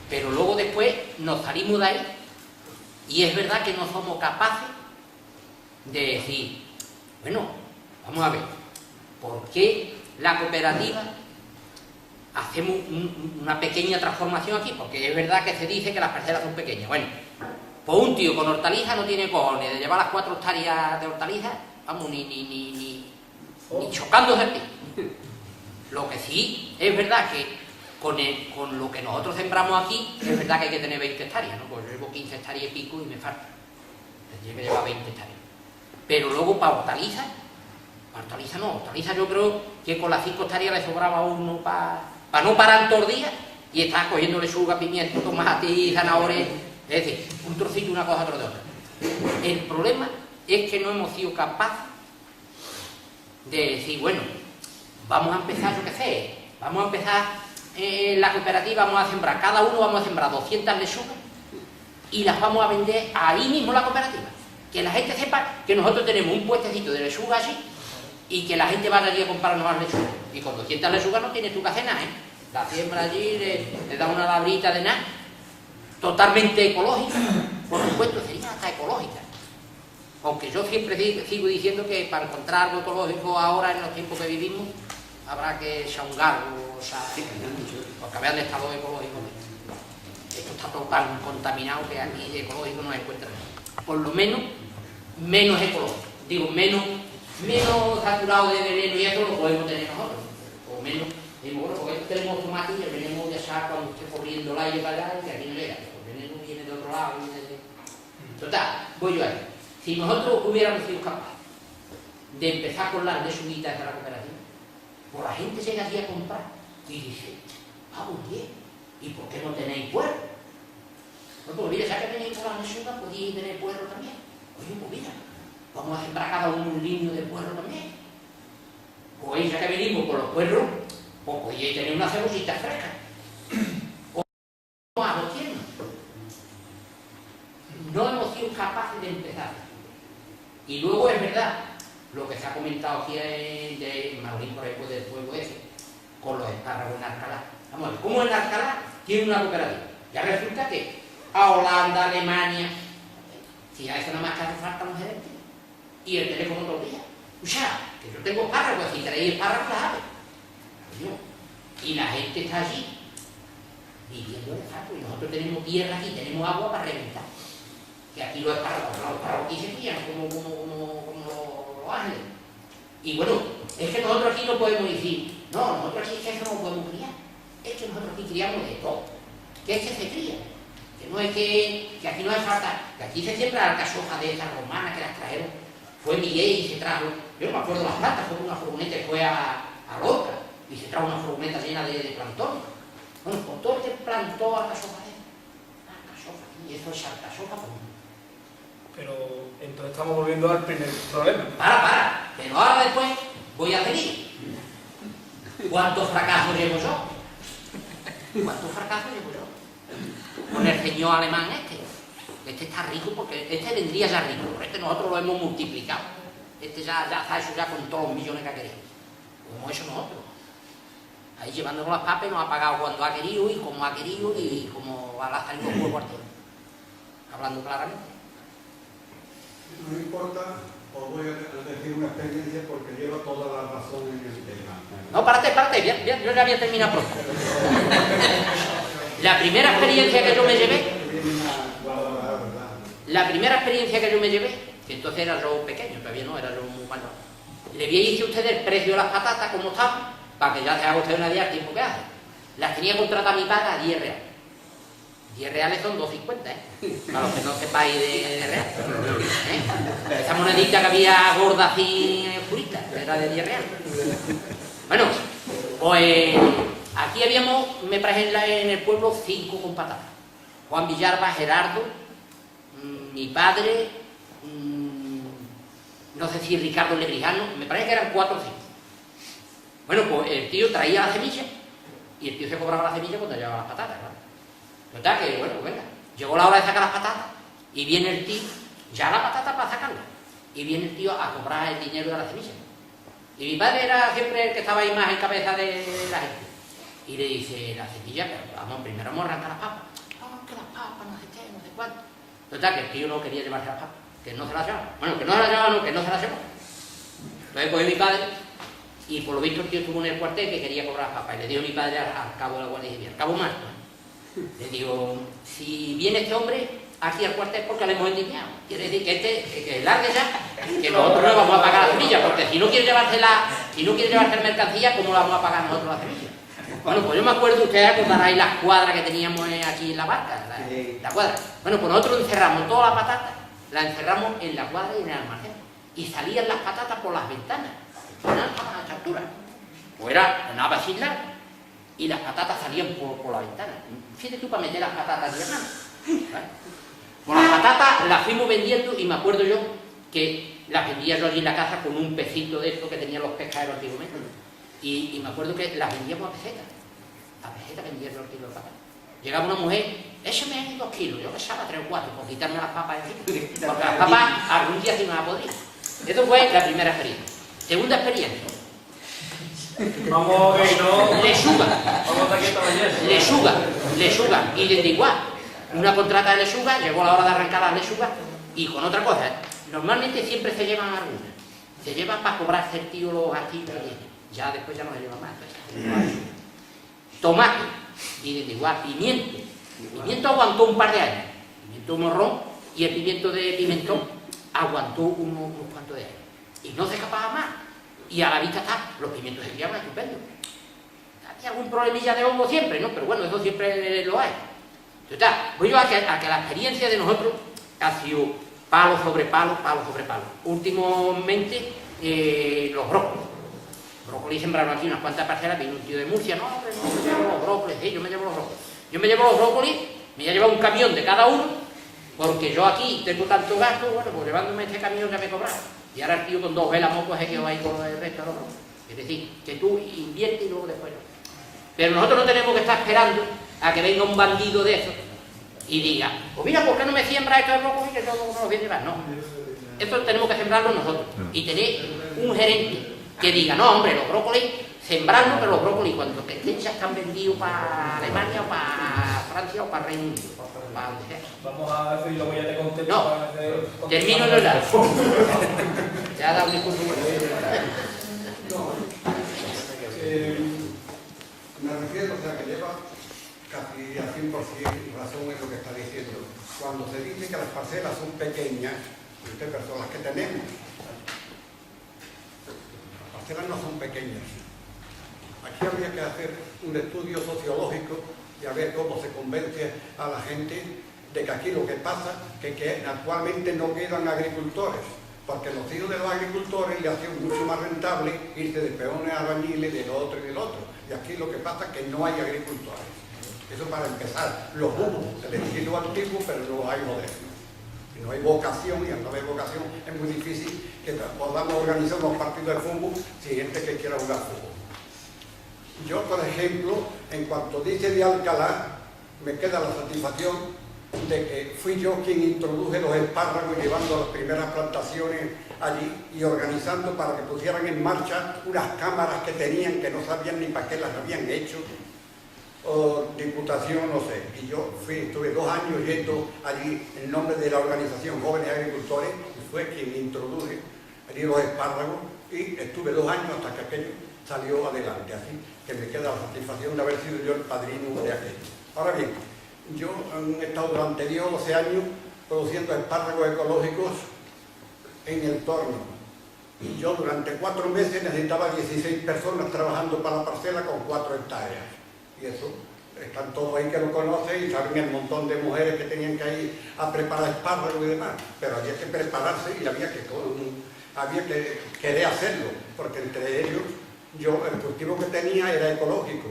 Pero luego después nos salimos de ahí y es verdad que no somos capaces de decir, bueno, vamos a ver, ¿por qué la cooperativa hacemos una pequeña transformación aquí? Porque es verdad que se dice que las parcelas son pequeñas. Bueno, pues un tío con hortalizas no tiene cojones de llevar las 4 hectáreas de hortalizas, vamos, ni chocándose el pie. Lo que sí es verdad que con lo que nosotros sembramos aquí, es verdad que hay que tener 20 hectáreas, ¿no? Pues yo llevo 15 hectáreas y pico y me falta. Tendría que llevar 20 hectáreas. Pero luego para hortalizas yo creo que con las 5 hectáreas le sobraba uno para no parar todos los días y estar cogiendo lechuga, pimiento, tomate y zanahoria. Es decir, un trocito, una cosa tras de otra. El problema es que no hemos sido capaces de decir, bueno, vamos a empezar, yo qué sé, vamos a empezar en la cooperativa, vamos a sembrar, cada uno vamos a sembrar 200 lechugas y las vamos a vender ahí mismo en la cooperativa. Que la gente sepa que nosotros tenemos un puestecito de lechuga así y que la gente vaya allí a comprarnos las lechugas. Y con 200 lechugas no tienes tú que hacer nada, ¿eh? La siembra allí, le da una labrita de nada, totalmente ecológica, por supuesto, sería hasta ecológica. Aunque yo siempre sigo diciendo que para encontrar algo ecológico ahora en los tiempos que vivimos habrá que chaungar, o sea, porque vean de estado ecológico. Esto está todo tan contaminado que aquí de ecológico no se encuentra nada. Por lo menos ecológico, digo, menos saturado de veneno y eso lo podemos tener nosotros. O menos, digo, bueno, porque tenemos tomate y el veneno ya sabe cuando esté corriendo el aire para allá y que aquí no llega. El veneno viene de otro lado, viene de... Total, voy yo ahí. Si nosotros hubiéramos sido capaces de empezar con las lechuguitas de la cooperativa, pues la gente llega allí a comprar y dice, vamos bien, ¿y por qué no tenéis puerro? Pues mira, ya que tenéis todas las lechugas, podéis tener puerro también. Oye, pues mira, vamos a sembrar cada uno un liño de puerro también. Pues ya que venimos con los puerros, pues podéis tener una cebollita fresca. O a los tiernos. No hemos sido capaces de empezar. Y luego es verdad, lo que se ha comentado aquí de Maurín, por ejemplo, del pueblo ese, con los espárragos en Alcalá. Vamos a ver, ¿cómo en Alcalá tiene una cooperativa? Ya resulta que a Holanda, Alemania, si a eso nada más que hace falta un gerente, y el teléfono todos los días. O sea, que yo tengo espárragos, si tenéis espárragos, las aves. Y la gente está allí, viviendo de saco, y nosotros tenemos tierra aquí, tenemos agua para reventar. Que aquí los espárragos aquí se crían como los ángeles. Y bueno, es que nosotros aquí no podemos decir, no, nosotros aquí es que eso no podemos criar. Es que nosotros aquí criamos de todo. Que es que se cría. Que no es que aquí no hace falta, que aquí se siembra la alcachofa de esas romanas que las trajeron. Fue Miguel y se trajo, yo no me acuerdo las plantas, fue una furgoneta que fue a Lorca y se trajo una furgoneta llena de plantón. Bueno, con todo este plantón alcachofa y eso es alcachofa común. Pero entonces estamos volviendo al primer problema. Para, pero ahora después voy a seguir. ¿Cuántos fracasos llevo yo? Con el señor alemán este está rico porque este vendría ya rico, por este nosotros lo hemos multiplicado. Este ya está hecho ya con todos los millones que ha querido. Como hemos hecho nosotros. Ahí llevándonos las papas nos ha pagado cuando ha querido y como ha querido y como va a salir los huevos arteros. Hablando claramente. No importa, os voy a decir una experiencia porque llevo toda la razón en el tema. No, párate, bien, yo ya había terminado pronto. La primera experiencia que yo me llevé, que entonces era yo pequeño, todavía no, era yo muy malo. Le voy a decir a ustedes el precio de las patatas, como estaban, para que ya se haga usted una idea del tiempo que hace. Las tenía contratadas mi padre a 10 reales. 10 reales son 2,50, para los que no sepáis de real. Esa monedita que había gorda así, purita, era de 10 reales. Bueno, Pues aquí habíamos, me parece en el pueblo, 5 con patatas. Juan Villalba, Gerardo, mi padre, no sé si Ricardo Lebrijano, me parece que eran 4 o 5. Bueno, pues el tío traía la semilla y el tío se cobraba la semilla cuando llevaba las patatas, ¿verdad? ¿Verdad? Que bueno, pues venga, llegó la hora de sacar las patatas y viene el tío, ya la patata para sacarla, y viene el tío a cobrar el dinero de la semilla. Y mi padre era siempre el que estaba ahí más en cabeza de la gente. Y le dice, la semilla, pero vamos, primero vamos a arrancar las papas. No, que las papas, no sé qué, no sé cuánto. Total, que el tío no quería llevarse las papas, que no se las llevaba. Bueno, que no se las llevaba, no, que no se las llevaba. Entonces cogió mi padre, y por lo visto el tío estuvo en el cuartel que quería cobrar las papas. Y le dijo mi padre al cabo de la guardia civil, al cabo más, ¿no? Le digo, si viene este hombre aquí al cuartel porque le hemos indignado. Quiere decir que que largue ya, que nosotros no vamos a pagar la semilla, porque si no quiere llevarse la mercancía, ¿cómo la vamos a pagar nosotros la semilla? Bueno, pues yo me acuerdo, ustedes acordaráis las cuadras que teníamos aquí en la barca, la cuadra. Bueno, pues nosotros encerramos toda la patata, la encerramos en la cuadra y en el almacén. Y salían las patatas por las ventanas, a esa altura. Pues era una vacío larga, y las patatas salían por la ventana. Fíjate tú para meter las patatas de hermano. ¿Vale? Pues las patatas las fuimos vendiendo y me acuerdo yo que las vendía yo allí en la casa con un pesito de esto que tenían los pescaderos antiguamente. Y me acuerdo que las vendíamos a peseta. A peseta vendía yo el kilo de patatas. Llegaba una mujer, échame ahí 2 kilos, yo pesaba 3 o 4 por quitarme las papas de aquí. Porque las papas algún día se me van a podrir. Esto fue la primera experiencia. Segunda experiencia. Vamos, que no. Lechuga. Y desde igual. Una contrata de lechuga, llegó la hora de arrancar las lechugas y con otra cosa, ¿eh? Normalmente siempre se llevan algunas. Se llevan para cobrarse el tío los artículos que tiene. Ya después ya no se llevan más. Tomate. Y desde igual, pimiento. El pimiento aguantó un par de años. Pimiento morrón y el pimiento de pimentón aguantó unos cuantos de años. Y no se escapaba más. Y a la vista está, los pimientos se quedaban estupendos. Había algún problemilla de hongo siempre, ¿no? Pero bueno, eso siempre lo hay. Total, voy yo a que la experiencia de nosotros ha sido palo sobre palo, palo sobre palo. Últimamente, los brócolis. Brócolis sembraron aquí unas cuantas parcelas, vino un tío de Murcia, no, hombre, no, yo me llevo los brócolis, sí, yo me llevo los brócolis. Yo me llevo los brócolis, me voy a llevar un camión de cada uno, porque yo aquí tengo tanto gasto, bueno, pues llevándome este camión ya me he cobrado. Y ahora el tío con 2 velas mocos se quedó ahí con el resto de los brócolis. Es decir, que tú inviertes y luego después no. Pero nosotros no tenemos que estar esperando a que venga un bandido de eso y diga, pues mira, ¿por qué no me siembra esto de brócoli que yo no los voy a llevar? No. Esto tenemos que sembrarlo nosotros y tener un gerente que diga, no, hombre, los brócolis, sembrarlos, pero los brócolis cuando que estén ya están vendidos para Alemania o para Francia o para Reino Unido. Para donde sea. Vamos a decir, luego ya te contesto. No, termino de hablar. Te ha dado un discurso bueno. Me refiero, o sea, que lleva casi a 100% razón en lo que está diciendo. Cuando se dice que las parcelas son pequeñas, ustedes son las que tenemos. Las parcelas no son pequeñas. Aquí habría que hacer un estudio sociológico y a ver cómo se convence a la gente de que aquí lo que pasa es que actualmente no quedan agricultores, porque los hijos de los agricultores le hacen mucho más rentable irse de peones a albañiles, de lo otro y del otro. Y aquí lo que pasa es que no hay agricultores. Eso para empezar. Los hubo, el estilo antiguo, pero no hay moderno. Y no hay vocación, y al no haber vocación es muy difícil que podamos organizar unos partidos de fútbol si hay gente que quiera jugar fútbol. Yo, por ejemplo, en cuanto dice de Alcalá, me queda la satisfacción de que fui yo quien introduje los espárragos llevando las primeras plantaciones allí y organizando para que pusieran en marcha unas cámaras que tenían que no sabían ni para qué las habían hecho, o diputación, no sé. Y yo estuve 2 años yendo allí en nombre de la organización Jóvenes Agricultores y fue quien introduje allí los espárragos y estuve 2 años hasta que aquello salió adelante, así que me queda la satisfacción de haber sido yo el padrino de aquello. Ahora bien, yo he estado durante 10 o 12 años produciendo espárragos ecológicos en el torno y yo durante 4 meses necesitaba 16 personas trabajando para la parcela con 4 hectáreas y eso, están todos ahí que lo conocen y saben el montón de mujeres que tenían que ir a preparar espárragos y demás, pero había que prepararse y había que querer hacerlo, porque entre ellos yo el cultivo que tenía era ecológico.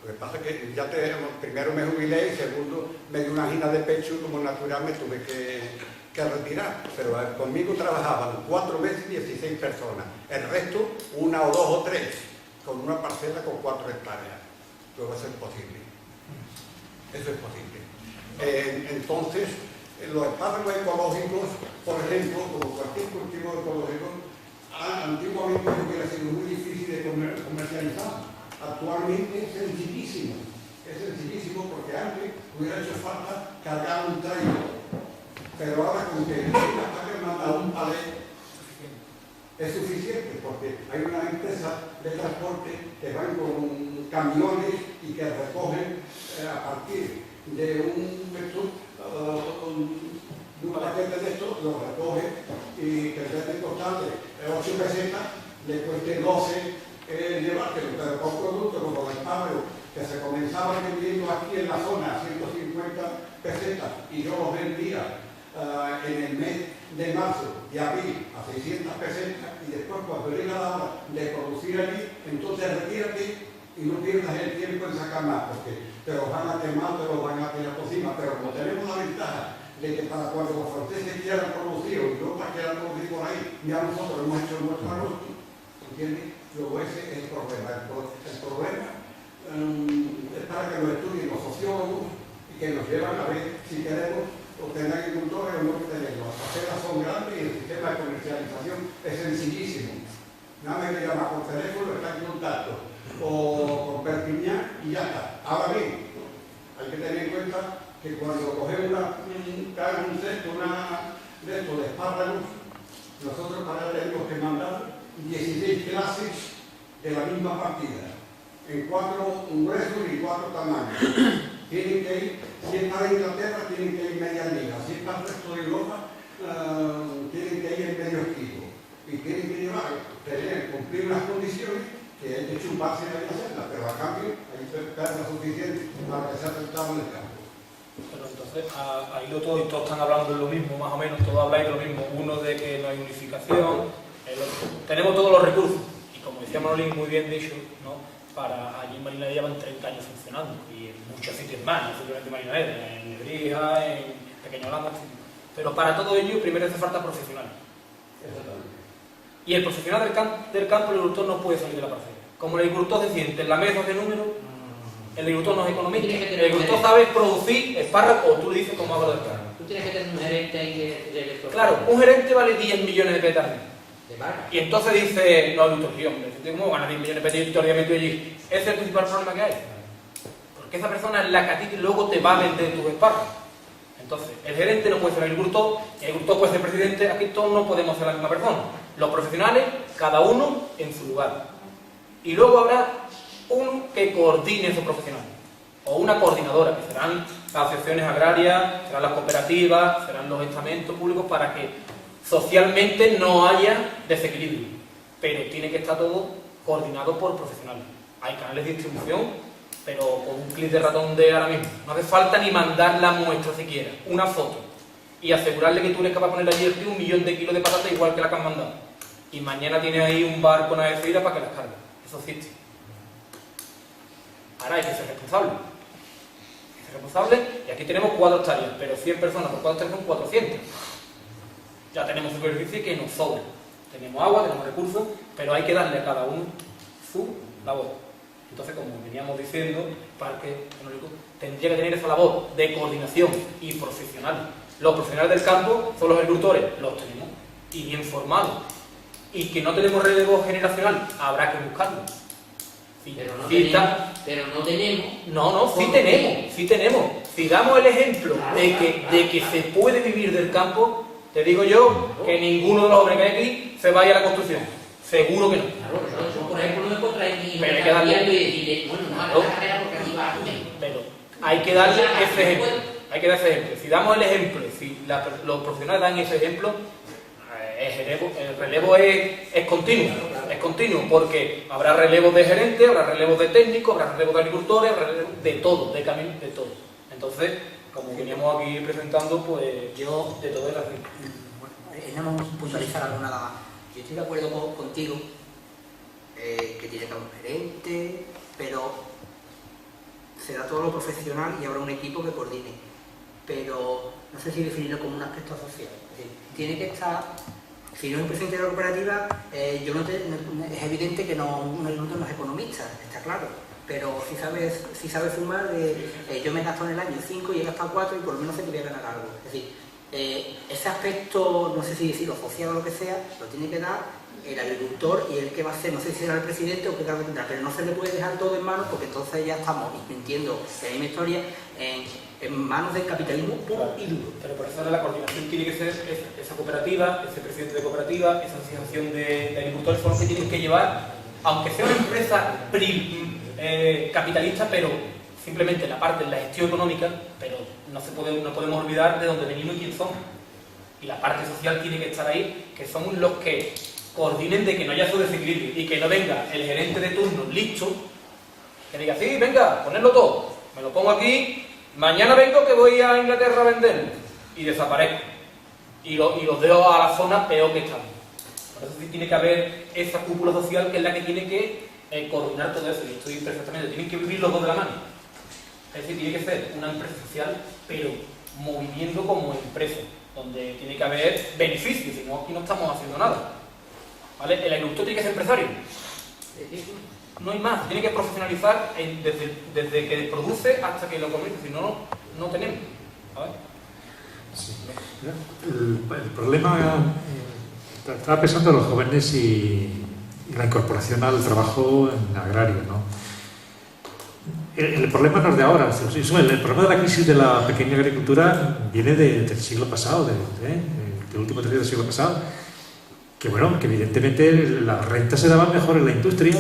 Lo que pasa es que ya primero me jubilé y segundo me dio una angina de pecho y como natural me tuve que retirar. Pero conmigo trabajaban 4 meses y 16 personas. El resto, 1 o 2 o 3, con una parcela con 4 hectáreas. Luego eso es posible. Eso es posible. Entonces, los espárragos ecológicos, por ejemplo, como cualquier cultivo ecológico, antiguamente hubiera sido muy difícil de comercializar. Actualmente es sencillísimo porque antes hubiera hecho falta cargar un trailer. Pero ahora con que el manda un palet es suficiente porque hay una empresa de transporte que van con camiones y que recogen a partir de un paquete de estos, lo recoge y que en vez de costarle 8 pesetas, le cueste 12 llevártelo, pero con productos como el espárrago que se comenzaba vendiendo aquí en la zona a 150 pesetas y yo los vendía en el mes de marzo y abril a 600 pesetas y después cuando llega la hora de producir allí, entonces retírate y no pierdas el tiempo en sacar más porque te los van a quemar, te los van a tirar por encima, pero como tenemos la ventaja de que para cuando los franceses quieran producir o Europa quieran producir por ahí, ya nosotros hemos hecho nuestro arroz, ¿entiendes? Luego ese es el problema. El problema es para que lo estudien los sociólogos y que nos llevan a ver si queremos obtener agricultores o no tenerlos. Las parcelas son grandes y el sistema de comercialización es sencillísimo. Nada más que llamar por teléfono, está en contacto o con Perpiñán y ya está. Ahora bien, hay que tener en cuenta que cuando cogemos un cesto, de estos de espárragos, nosotros para tenemos que mandar 16 clases de la misma partida, en 4 gruesos y 4 tamaños. Tienen que ir, si es para Inglaterra, tienen que ir media liga, si es para el resto de Europa, tienen que ir en medio kilo. Y tienen que cumplir unas condiciones que hay que chuparse y hacerlas, pero a cambio hay perlas suficientes para que sea rentable en el campo. Pero entonces, ahí todos están hablando de lo mismo, más o menos, todos habláis de lo mismo. Uno de que no hay unificación, tenemos todos los recursos. Y como decía Manolín, muy bien dicho, ¿no? Allí en Marinadera llevan 30 años funcionando y en muchos sitios más, no simplemente Marinadera, en Nebrija, en Pequeño Holanda, pero para todo ello primero hace falta profesionales. Y el profesional del campo, el agricultor no puede salir de la parcela. Como el agricultor se siente en la mesa de números, el agricultor no es economista. El agricultor sabe producir espárragos, o tú le dices cómo hago de espárragos. Tú tienes que tener un gerente ahí que claro, un gerente vale 10 millones de pesetas. Y entonces dice, no, auditorium, ¿cómo gana 10 millones de pesetas allí? Ese es el principal problema que hay. Porque esa persona es la que a ti luego te va a vender tus espárragos. Entonces, el gerente no puede ser agricultor, el agricultor puede ser presidente, aquí todos no podemos ser la misma persona. Los profesionales, cada uno en su lugar. Y luego habrá uno que coordine esos profesionales. O una coordinadora, que serán las asociaciones agrarias, serán las cooperativas, serán los estamentos públicos, para que socialmente no haya desequilibrio. Pero tiene que estar todo coordinado por profesionales. Hay canales de distribución, pero con un clic de ratón de ahora mismo. No hace falta ni mandar la muestra siquiera, una foto. Y asegurarle que tú eres capaz de poner allí 1 millón de kilos de patatas igual que la que han mandado. Y mañana tienes ahí un barco con fibra para que las cargue. Eso existe. Ahora hay que ser responsable. Hay que ser responsable y aquí tenemos 4 hectáreas, pero 100 personas por 4 hectáreas son 400. Ya tenemos superficie que nos sobra. Tenemos agua, tenemos recursos, pero hay que darle a cada uno su labor. Entonces, como veníamos diciendo, el parque tecnológico tendría que tener esa labor de coordinación y profesional. Los profesionales del campo son los agricultores, los tenemos, y bien formados. Y que no tenemos relevo generacional, habrá que buscarlo. Sí, pero no tenemos. No, sí tenemos. Si damos el ejemplo de que se puede vivir del campo, te digo yo que ninguno de los hombres que hay aquí se vaya a la construcción. Seguro que no. Claro, yo por ejemplo no encontré ni pero hay que darle la carrera porque aquí va a pero hay que darle ese ejemplo. Hay que dar ese ejemplo. Si damos el ejemplo, si los profesionales dan ese ejemplo, el relevo es continuo. Es continuo porque habrá relevos de gerentes, habrá relevos de técnicos, habrá relevos de agricultores, habrá relevos de todo, de caminos, de todo. Entonces, como veníamos aquí presentando, pues yo de todo el así. Bueno, vamos a puntualizar alguna nada más. Yo estoy de acuerdo contigo que tiene que haber un gerente, pero será todo lo profesional y habrá un equipo que coordine. Pero no sé si definirlo como un aspecto social. Es decir, tiene que estar, si no es un presidente de la cooperativa, es evidente que un agricultor no es economista, está claro. Pero si sabe sumar, yo me he gastado en el año 5 y he gastado 4 y por lo menos sé que voy a ganar algo. Es decir, ese aspecto, no sé si decirlo social o lo que sea, lo tiene que dar el agricultor y el que va a hacer, no sé si será el presidente o qué cargo tendrá, pero no se le puede dejar todo en manos porque entonces ya estamos mintiendo la misma historia en manos del capitalismo puro y duro. Pero por eso la coordinación tiene que ser esa cooperativa, ese presidente de cooperativa, esa asociación de agricultores son los que tienen que llevar, aunque sea una empresa capitalista, pero simplemente la parte de la gestión económica, pero no podemos olvidar de dónde venimos y quién somos. Y la parte social tiene que estar ahí, que somos los que coordinen de que no haya su desequilibrio y que no venga el gerente de turno listo, que diga, sí, venga, ponedlo todo, me lo pongo aquí, mañana vengo que voy a Inglaterra a venderlo, y desaparezco. Y los dejo a la zona peor que estamos. Por eso sí tiene que haber esa cúpula social que es la que tiene que coordinar todo eso, y estoy perfectamente, tienen que vivir los dos de la mano. Es decir, tiene que ser una empresa social, pero moviendo como empresa, donde tiene que haber beneficios, si no aquí no estamos haciendo nada. ¿Vale? El agricultor tiene que ser empresario. No hay más, tiene que profesionalizar desde que produce hasta que lo comercia, si no, no tenemos. ¿Vale? Sí. El problema, estaba pensando en los jóvenes y la incorporación al trabajo en agrario, ¿no? El problema no es de ahora, el problema de la crisis de la pequeña agricultura viene del siglo pasado, del último tercio del siglo pasado, que bueno, que evidentemente las rentas se daban mejor en la industria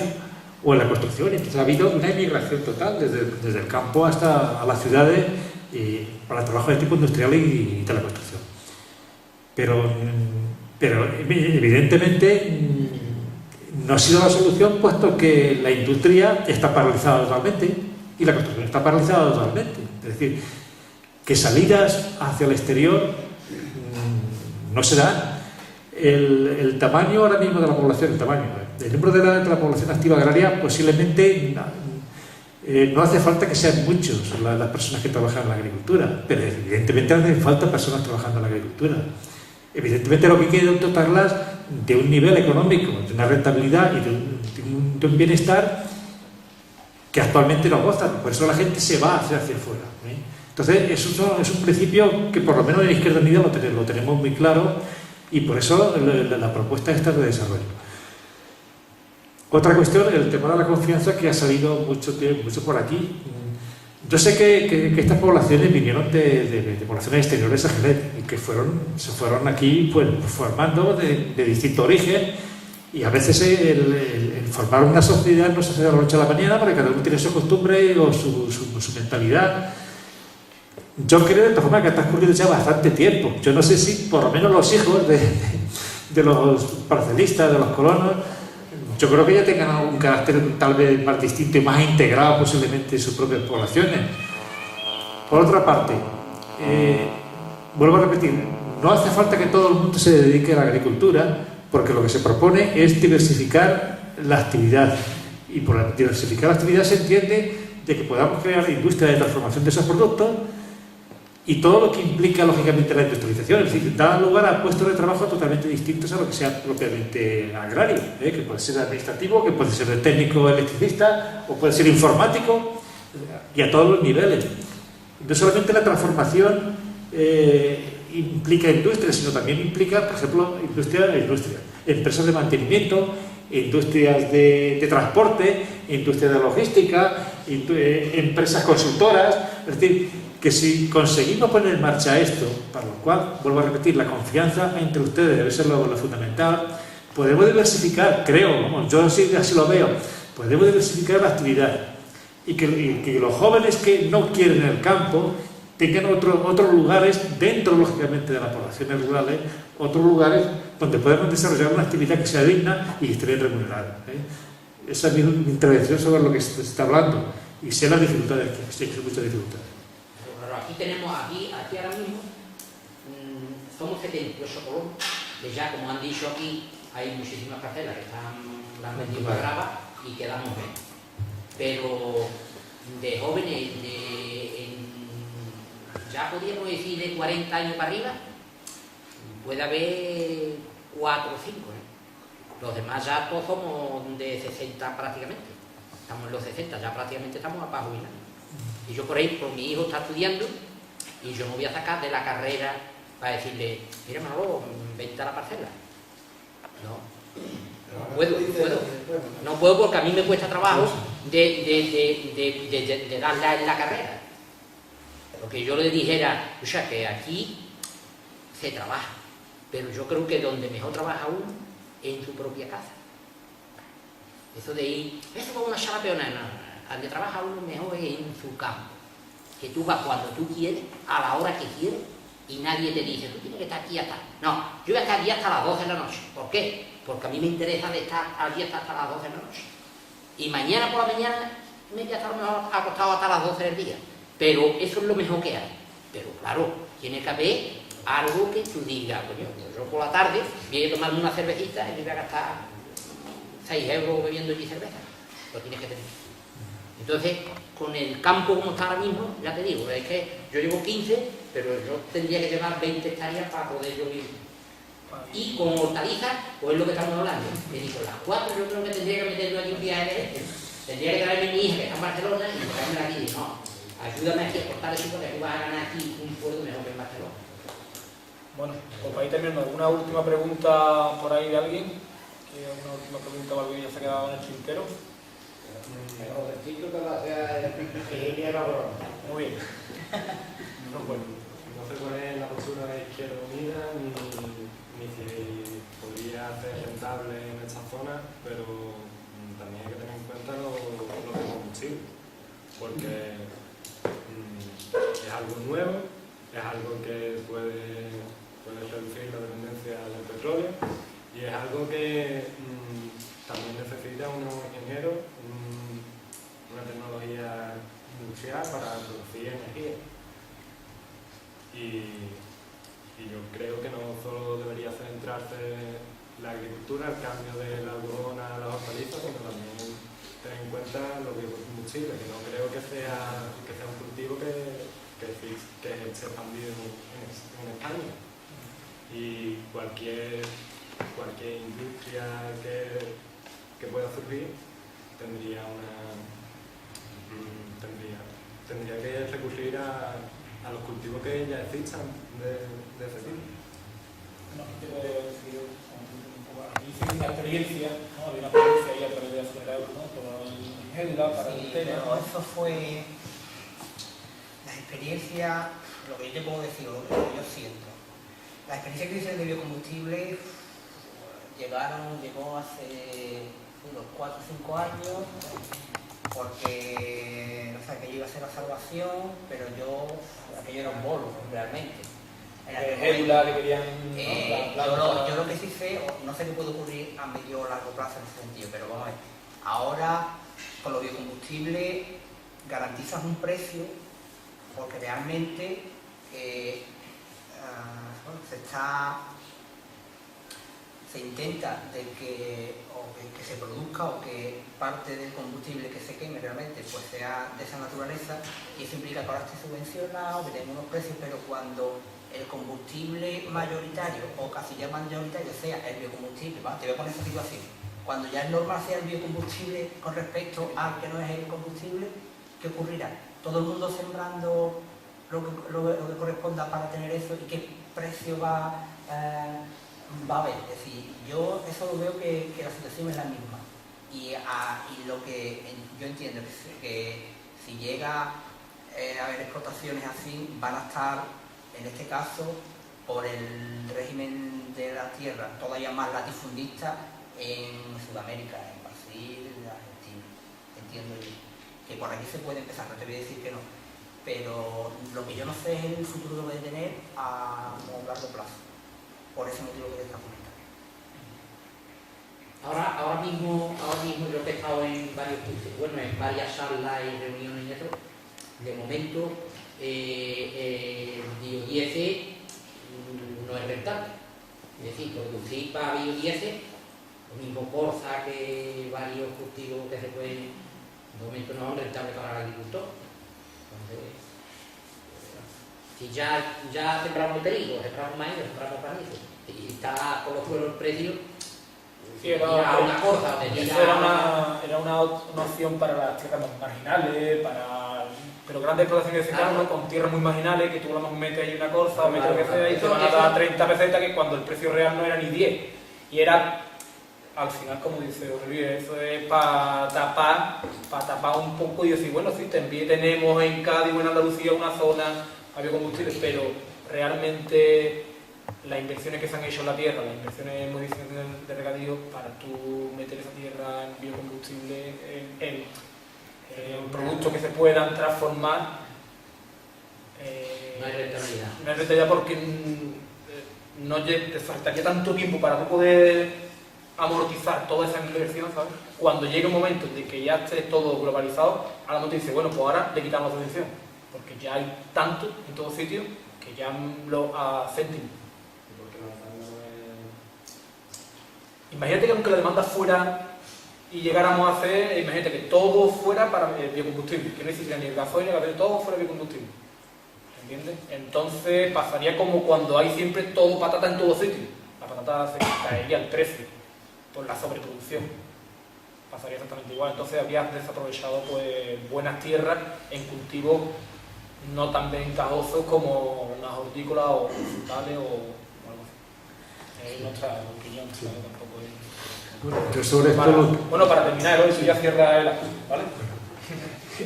o en la construcción, entonces ha habido una inmigración total desde el campo hasta a las ciudades para trabajo de tipo industrial y de la construcción. Pero evidentemente no ha sido la solución, puesto que la industria está paralizada totalmente y la construcción está paralizada totalmente. Es decir, que salidas hacia el exterior no se dan. El tamaño ahora mismo de la población, el número de la población activa agraria, posiblemente no hace falta que sean muchos las personas que trabajan en la agricultura, pero evidentemente hacen falta personas trabajando en la agricultura. Evidentemente lo que quiere es dotarlas de un nivel económico, de una rentabilidad y de un bienestar que actualmente no gozan. Por eso la gente se va hacia afuera. Entonces eso es un principio que por lo menos en Izquierda Unida lo tenemos muy claro, y por eso la propuesta esta de desarrollo. Otra cuestión, el tema de la confianza, que ha salido mucho por aquí. Yo sé que estas poblaciones vinieron de poblaciones exteriores a Jerez y que se fueron aquí pues, formando de distinto origen, y a veces el formar una sociedad no se hace de la noche a la mañana, porque cada uno tiene su costumbre o su mentalidad. Yo creo de todas formas que ha transcurrido ya bastante tiempo. Yo no sé si por lo menos los hijos de los parcelistas, de los colonos, yo creo que ya tengan un carácter tal vez más distinto y más integrado posiblemente en sus propias poblaciones. Por otra parte, vuelvo a repetir, no hace falta que todo el mundo se dedique a la agricultura, porque lo que se propone es diversificar la actividad, y por diversificar la actividad se entiende de que podamos crear industria de transformación de esos productos y todo lo que implica lógicamente la industrialización, es decir, da lugar a puestos de trabajo totalmente distintos a lo que sea propiamente agrario, que puede ser administrativo, que puede ser de técnico electricista o puede ser informático, y a todos los niveles. No solamente la transformación implica industria, sino también implica, por ejemplo, industria, empresas de mantenimiento, industrias de transporte, industria de logística, empresas consultoras. Es decir, que si conseguimos poner en marcha esto, para lo cual, vuelvo a repetir, la confianza entre ustedes debe ser lo fundamental, podemos diversificar, creo, yo así lo veo, podemos diversificar la actividad y que los jóvenes que no quieren el campo tengan otros lugares dentro, lógicamente, de las poblaciones rurales, otros lugares donde podamos desarrollar una actividad que sea digna y que esté bien remunerada. Esa es mi intervención sobre lo que se está hablando, y sé las dificultades que sé que son muchas dificultades. Aquí ahora mismo somos 78 colonos, que ya como han dicho aquí, hay muchísimas parcelas que las han vendido a grava y quedamos menos. Pero de jóvenes, ya podríamos decir de 40 años para arriba, puede haber 4 o 5. Los demás ya todos somos de 60 prácticamente. Estamos en los 60, ya prácticamente estamos para jubilar. Y yo, por ejemplo, mi hijo está estudiando y yo no voy a sacar de la carrera para decirle, mira Manolo, vente a la parcela. No puedo porque a mí me cuesta trabajo de darla en la carrera. Lo que yo le dijera, o sea, que aquí se trabaja, pero yo creo que donde mejor trabaja uno es en su propia casa. Eso de ir, eso como una sala peonera, no, donde trabaja uno mejor es en su campo. Que tú vas cuando tú quieres, a la hora que quieres, y nadie te dice, tú tienes que estar aquí hasta... No, yo voy a estar aquí hasta las 12 de la noche. ¿Por qué? Porque a mí me interesa de estar allí hasta las 12 de la noche. Y mañana por la mañana me voy a estar mejor acostado hasta las 12 del día. Pero eso es lo mejor que hay. Pero claro, tiene que haber algo que tú digas, coño, yo por la tarde voy a tomarme una cervecita y me voy a gastar 6 euros bebiendo allí cerveza. Lo tienes que tener. Entonces, con el campo como está ahora mismo, ya te digo, es que yo llevo 15, pero yo tendría que llevar 20 hectáreas para poder yo vivir. Y con hortalizas, pues es lo que estamos hablando. Me digo, las 4 yo creo que tendría que meterlo aquí un viaje de este. Tendría que traerme a mi hija que está en Barcelona y traerme aquí. No, ayúdame aquí a cortar eso porque tú vas a ganar aquí un pueblo mejor que en Barcelona. Bueno, pues para ir terminando, ¿alguna última pregunta por ahí de alguien? ¿Alguna última pregunta o algo que ya se ha quedado en el tintero? Muy bien. No sé cuál es la postura de Izquierda Unida ni si podría ser rentable en esta zona, pero también hay que tener en cuenta lo de combustible, porque es algo nuevo, es algo que puede reducir la dependencia del petróleo y es algo que también necesita unos ingenieros, una tecnología industrial para producir energía. Y yo creo que no solo debería centrarse la agricultura, el cambio del algodón a las hortalizas, sino también tener en cuenta los biocombustibles, que no creo que sea un cultivo que esté expandido en España. Y cualquier industria que pueda surgir tendría que recurrir a los cultivos que ya existan de ese tipo. No, te puedo decir un poco, aquí hice una experiencia, ¿no? Había una experiencia ahí a través de Acelerador, ¿no? Todo el Gelda para el tema. Pero eso fue la experiencia, lo que yo te puedo decir, lo que yo siento. La experiencia que hice de biocombustible llegó hace unos 4 o 5 años, porque no sé, aquello iba a ser la salvación, pero aquello era un bolo, realmente. Gédula que querían... yo lo que sí sé, no sé qué puede ocurrir a medio o largo plazo en ese sentido, pero vamos a ver, ahora con los biocombustibles garantizas un precio porque realmente se intenta de que se produzca o que parte del combustible que se queme realmente pues sea de esa naturaleza, y eso implica que ahora esté subvencionado, que tenga unos precios, pero cuando el combustible mayoritario o casi ya mayoritario sea el biocombustible, te voy a poner esa situación, cuando ya es normal sea el biocombustible con respecto al que no es el combustible, ¿qué ocurrirá? Todo el mundo sembrando lo que corresponda para tener eso, y qué precio va a haber. Es decir, yo eso lo veo que la situación es la misma, y lo que yo entiendo que si llega a haber explotaciones así, van a estar, en este caso, por el régimen de la tierra todavía más latifundista en Sudamérica, en Brasil, en Argentina. Entiendo yo que por aquí se puede empezar, no te voy a decir que no, pero lo que yo no sé es el futuro que puede tener a largo plazo, por ese motivo que te está comentando. Ahora mismo yo he estado en varias salas y reuniones y eso, de momento el biodiesel no es rentable. Es decir, producir para biodiesel lo mismo colza que varios cultivos que se pueden, de momento no es rentable para el agricultor. Entonces, si ya sembramos trigo, sembramos maíz, sembramos panizo, y está por los suelos el precio, sí, era una opción para las tierras más marginales, pero grandes explotaciones de secano, con tierras muy marginales, que tú a lo mejor metes ahí una corza o metes lo que sea y te van a dar 30 pesetas, que cuando el precio real no era ni 10. Y era, al final, como dice Luis, eso es para tapar un poco y decir, bueno, sí, también tenemos en Cádiz o en Andalucía una zona a biocombustibles, pero realmente las inversiones que se han hecho en la tierra, las inversiones en modificación de regadío, para tú meter esa tierra en biocombustible, en productos que se puedan transformar, no hay rentabilidad. No hay rentabilidad porque te faltaría tanto tiempo para tú poder amortizar toda esa inversión, ¿sabes? Cuando llegue un momento de que ya esté todo globalizado, ahora no te dice, bueno, pues ahora le quitamos la subvención, porque ya hay tanto en todos sitios que ya lo céntimos. Imagínate que aunque la demanda fuera y llegáramos a hacer, imagínate que todo fuera para biocombustible, que no existiera ni el gasoil ni el gasolina, todo fuera biocombustible. ¿Entiendes? Entonces pasaría como cuando hay siempre todo patata en todos sitios. La patata se caería el precio por la sobreproducción. Pasaría exactamente igual. Entonces habías desaprovechado pues buenas tierras en cultivos no tan ventajosos como unas hortícolas o frutales o algo así. Es nuestra opinión, claro, tampoco es... Bueno, yo sobre esto bueno, para terminar, hoy ya cierra el asunto, ¿vale?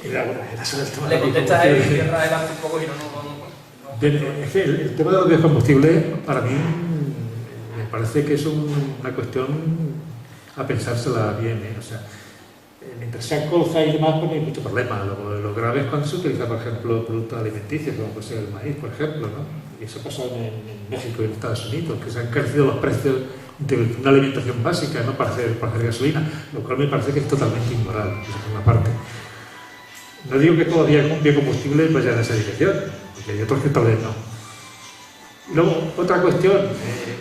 Era sobre el tema le contestas a él y cierra el asunto un poco y no. Bien, es que el tema de los biocombustibles para mí me parece que es una cuestión a pensársela bien, ¿eh? O sea, mientras sean colza y demás, pues no hay mucho problema. Lo grave es cuando se utiliza, por ejemplo, productos alimenticios, como puede ser el maíz, por ejemplo, ¿no? Y eso pasa en México y en Estados Unidos, que se han crecido los precios de una alimentación básica, ¿no? para hacer gasolina, lo cual me parece que es totalmente inmoral, por una parte. No digo que todavía con biocombustibles vaya en esa dirección, porque hay otros que tal vez no. Luego, otra cuestión,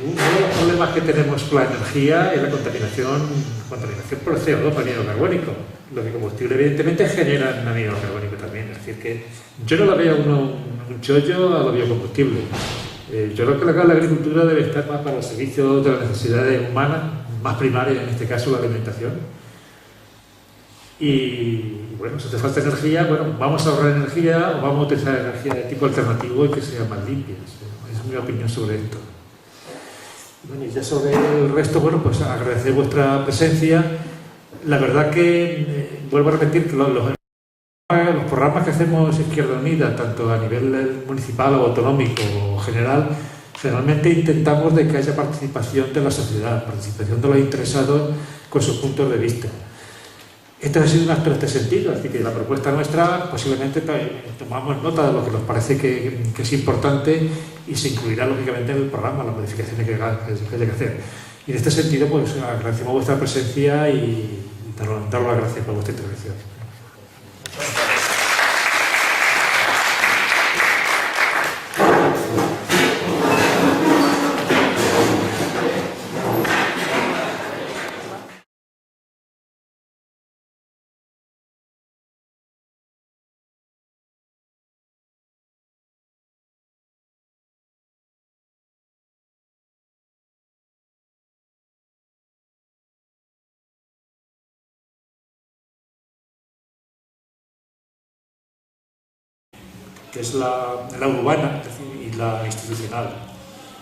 uno de los problemas que tenemos con la energía es la contaminación por el CO2, por anhídrido carbónico. Los biocombustibles evidentemente generan anhídrido carbónico también, es decir que yo no la veo un chollo a los biocombustibles. Yo creo que la agricultura debe estar más para los servicios de las necesidades humanas, más primarias en este caso la alimentación. Y bueno, si te falta energía, bueno, vamos a ahorrar energía o vamos a utilizar energía de tipo alternativo y que sea más limpia. Esa es mi opinión sobre esto. Bueno, y ya sobre el resto, bueno, pues agradecer vuestra presencia. La verdad que, vuelvo a repetir, que los programas que hacemos Izquierda Unida, tanto a nivel municipal o autonómico o general, generalmente intentamos de que haya participación de la sociedad, participación de los interesados con sus puntos de vista. Este ha sido un acto en este sentido, así que la propuesta nuestra posiblemente tomamos nota de lo que nos parece que es importante y se incluirá lógicamente en el programa, las modificaciones que haya que hacer. Y en este sentido, pues agradecemos vuestra presencia y daros las gracias por vuestra intervención. Que es la urbana y la institucional.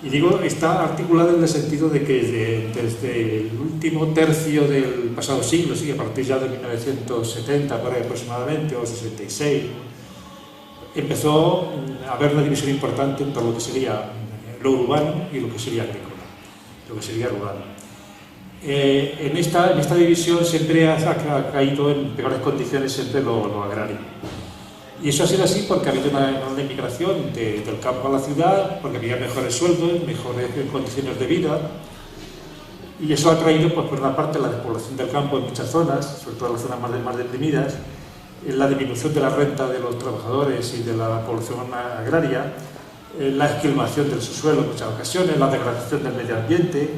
Y digo, está articulada en el sentido de que desde el último tercio del pasado siglo, sí, a partir ya de 1970 por ahí aproximadamente, o 66, empezó a haber una división importante entre lo que sería lo urbano y lo que sería agrícola, lo que sería rural. En esta división siempre ha caído en peores condiciones siempre lo agrario. Y eso ha sido así porque ha habido una inmigración del campo a la ciudad, porque había mejores sueldos, mejores condiciones de vida, y eso ha traído, pues, por una parte, la despoblación del campo en muchas zonas, sobre todo en las zonas más deprimidas, la disminución de la renta de los trabajadores y de la población agraria, la esquilmación del subsuelo en muchas ocasiones, la degradación del medio ambiente,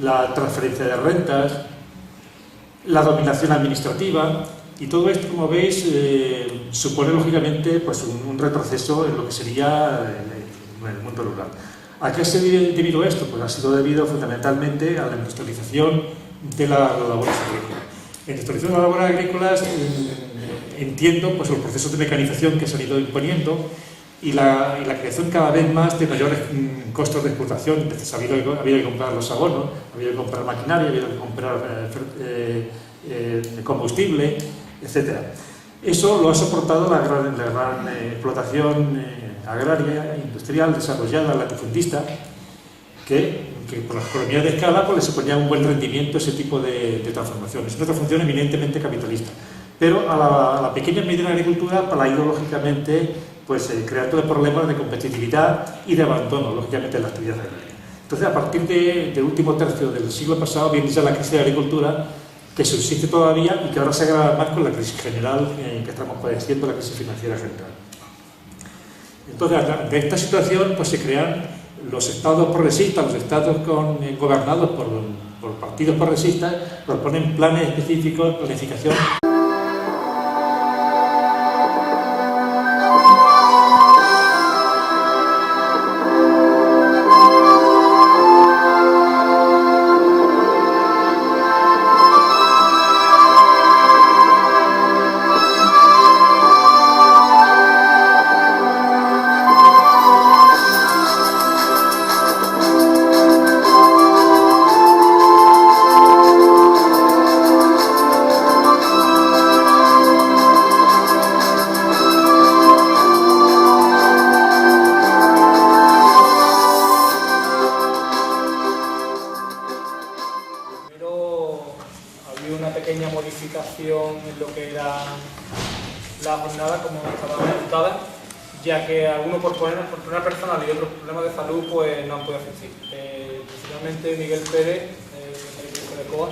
la transferencia de rentas, la dominación administrativa, y todo esto, como veis, supone lógicamente pues, un retroceso en lo que sería el mundo rural. ¿A qué se ha debido esto? Pues ha sido debido fundamentalmente a la industrialización de las labores agrícolas. En la industrialización de las labores agrícolas entiendo pues, los procesos de mecanización que se han ido imponiendo y la creación cada vez más de mayores costos de explotación. Entonces, ha habido que comprar los abonos, ha habido que comprar maquinaria, ha habido que comprar combustible, etc. Eso lo ha soportado la gran explotación agraria, industrial, desarrollada, latifundista, que por las economías de escala pues, le suponía un buen rendimiento ese tipo de transformaciones. Es una transformación eminentemente capitalista. Pero a la pequeña y mediana agricultura la ha ido, lógicamente, pues, creando problemas de competitividad y de abandono, lógicamente, de la actividad agraria. Entonces, a partir del último tercio del siglo pasado, viene ya la crisis de agricultura, que subsiste todavía y que ahora se agrava más con la crisis general que estamos padeciendo, la crisis financiera general. Entonces, de esta situación pues, se crean los estados progresistas, los estados gobernados por partidos progresistas, proponen planes específicos, planificación. En lo que era la jornada, como estaba montada, ya que algunos por problemas personales y otros problemas de salud pues no han podido asistir. Principalmente Miguel Pérez, de COA,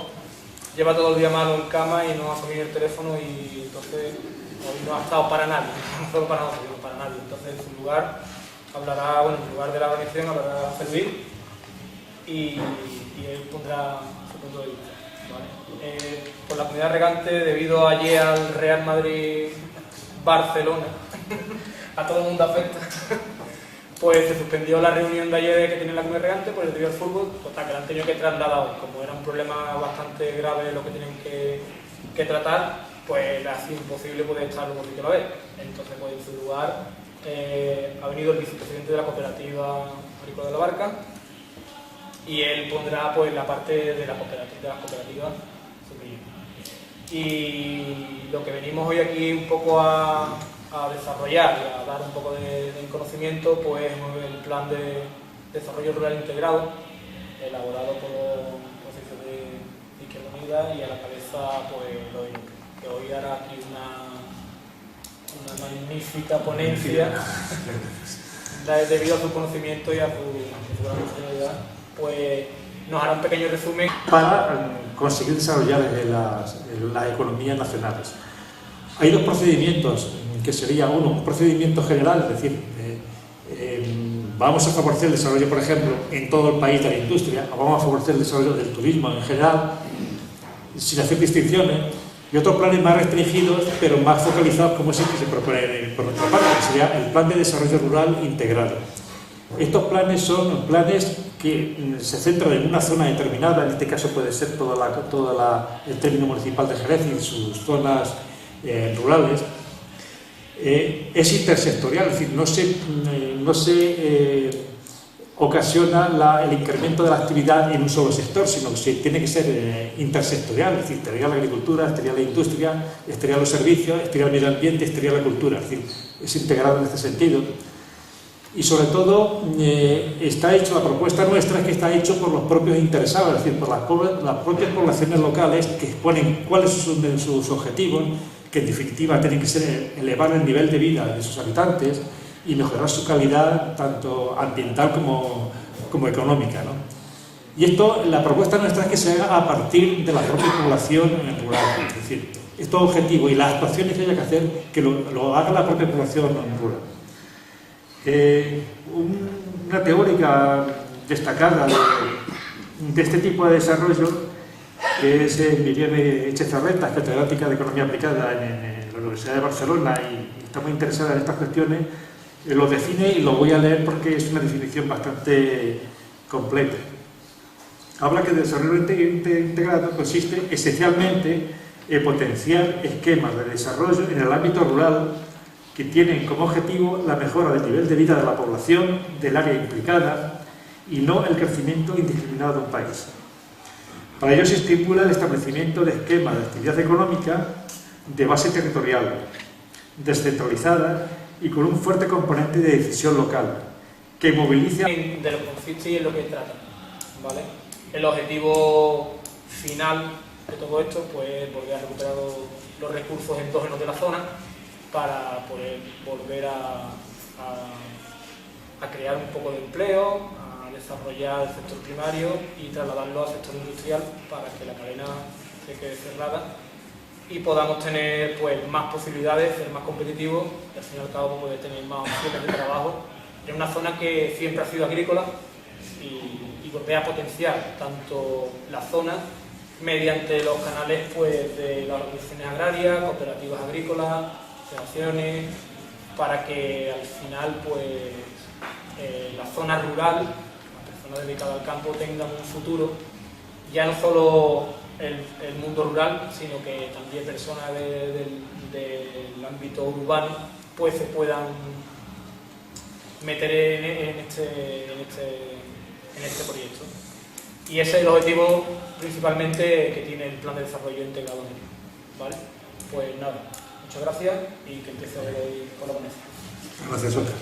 lleva todo el día malo en cama y no ha cogido el teléfono y entonces hoy no ha estado para nadie, no solo para nosotros, sino para nadie. Entonces en su lugar hablará, bueno, en lugar de la organización hablará Servín y él pondrá su punto de vista. Por la comunidad regante, debido ayer al Real Madrid-Barcelona, a todo el mundo afecta, pues se suspendió la reunión de ayer que tenía la comunidad regante por el debido al fútbol, total, que la han tenido que trasladar hoy. Como era un problema bastante grave lo que tienen que tratar, pues ha sido imposible poder estar luego a la vez. Entonces, pues en su lugar ha venido el vicepresidente de la cooperativa agrícola de la Barca y él pondrá pues la parte de las cooperativas. Y lo que venimos hoy aquí un poco a desarrollar y a dar un poco de conocimiento, pues el plan de desarrollo rural integrado, elaborado por los socios de Izquierda Unida y a la cabeza pues Eloy, que hoy hará aquí una magnífica ponencia debido a su conocimiento y a su gran personalidad, pues nos hará un pequeño resumen para conseguir desarrollar las economías nacionales. Hay dos procedimientos, que sería uno, un procedimiento general, es decir, vamos a favorecer el desarrollo, por ejemplo, en todo el país de la industria, o vamos a favorecer el desarrollo del turismo en general, sin hacer distinciones, y otros planes más restringidos, pero más focalizados, como es el que se propone por nuestra parte, que sería el Plan de Desarrollo Rural Integrado. Estos planes son planes que se centran en una zona determinada, en este caso puede ser el término municipal de Jerez y sus zonas rurales. Es intersectorial, es decir, no se ocasiona el incremento de la actividad en un solo sector, sino que tiene que ser intersectorial, es decir, estaría la agricultura, estaría la industria, estaría los servicios, estaría el medio ambiente, estaría la cultura, es decir, es integrado en este sentido. Y sobre todo, la propuesta nuestra es que está hecho por los propios interesados, es decir, por las propias poblaciones locales que exponen cuáles son sus objetivos, que en definitiva tienen que ser elevar el nivel de vida de sus habitantes y mejorar su calidad tanto ambiental como económica, ¿no? Y esto, la propuesta nuestra es que se haga a partir de la propia población rural, es decir, estos objetivos y las actuaciones que haya que hacer, que lo haga la propia población rural. Una teórica destacada de este tipo de desarrollo, que es Miriam Echezarreta, catedrática de Economía Aplicada en la Universidad de Barcelona y está muy interesada en estas cuestiones, lo define y lo voy a leer porque es una definición bastante completa. Habla que el desarrollo integrado consiste esencialmente en potenciar esquemas de desarrollo en el ámbito rural que tienen como objetivo la mejora del nivel de vida de la población del área implicada y no el crecimiento indiscriminado de un país. Para ello se estimula el establecimiento de esquemas de actividad económica de base territorial, descentralizada y con un fuerte componente de decisión local, que movilice... De lo que consiste y en lo que trata, ¿vale? El objetivo final de todo esto, pues volver a recuperar los recursos endógenos de la zona para poder volver a crear un poco de empleo, a desarrollar el sector primario y trasladarlo al sector industrial para que la cadena se quede cerrada y podamos tener pues más posibilidades, ser más competitivos y al fin y al cabo poder tener más opciones de trabajo en una zona que siempre ha sido agrícola y volver a potenciar tanto la zona mediante los canales pues, de las organizaciones agrarias, cooperativas agrícolas, asociaciones, para que al final pues, la zona rural, las personas dedicadas al campo tengan un futuro, ya no solo el mundo rural, sino que también personas del ámbito urbano pues se puedan meter en este proyecto. Y ese es el objetivo principalmente que tiene el plan de desarrollo integrado en ello, ¿vale? Pues nada, muchas gracias y que empiece hoy con la ponencia. Gracias, Oscar.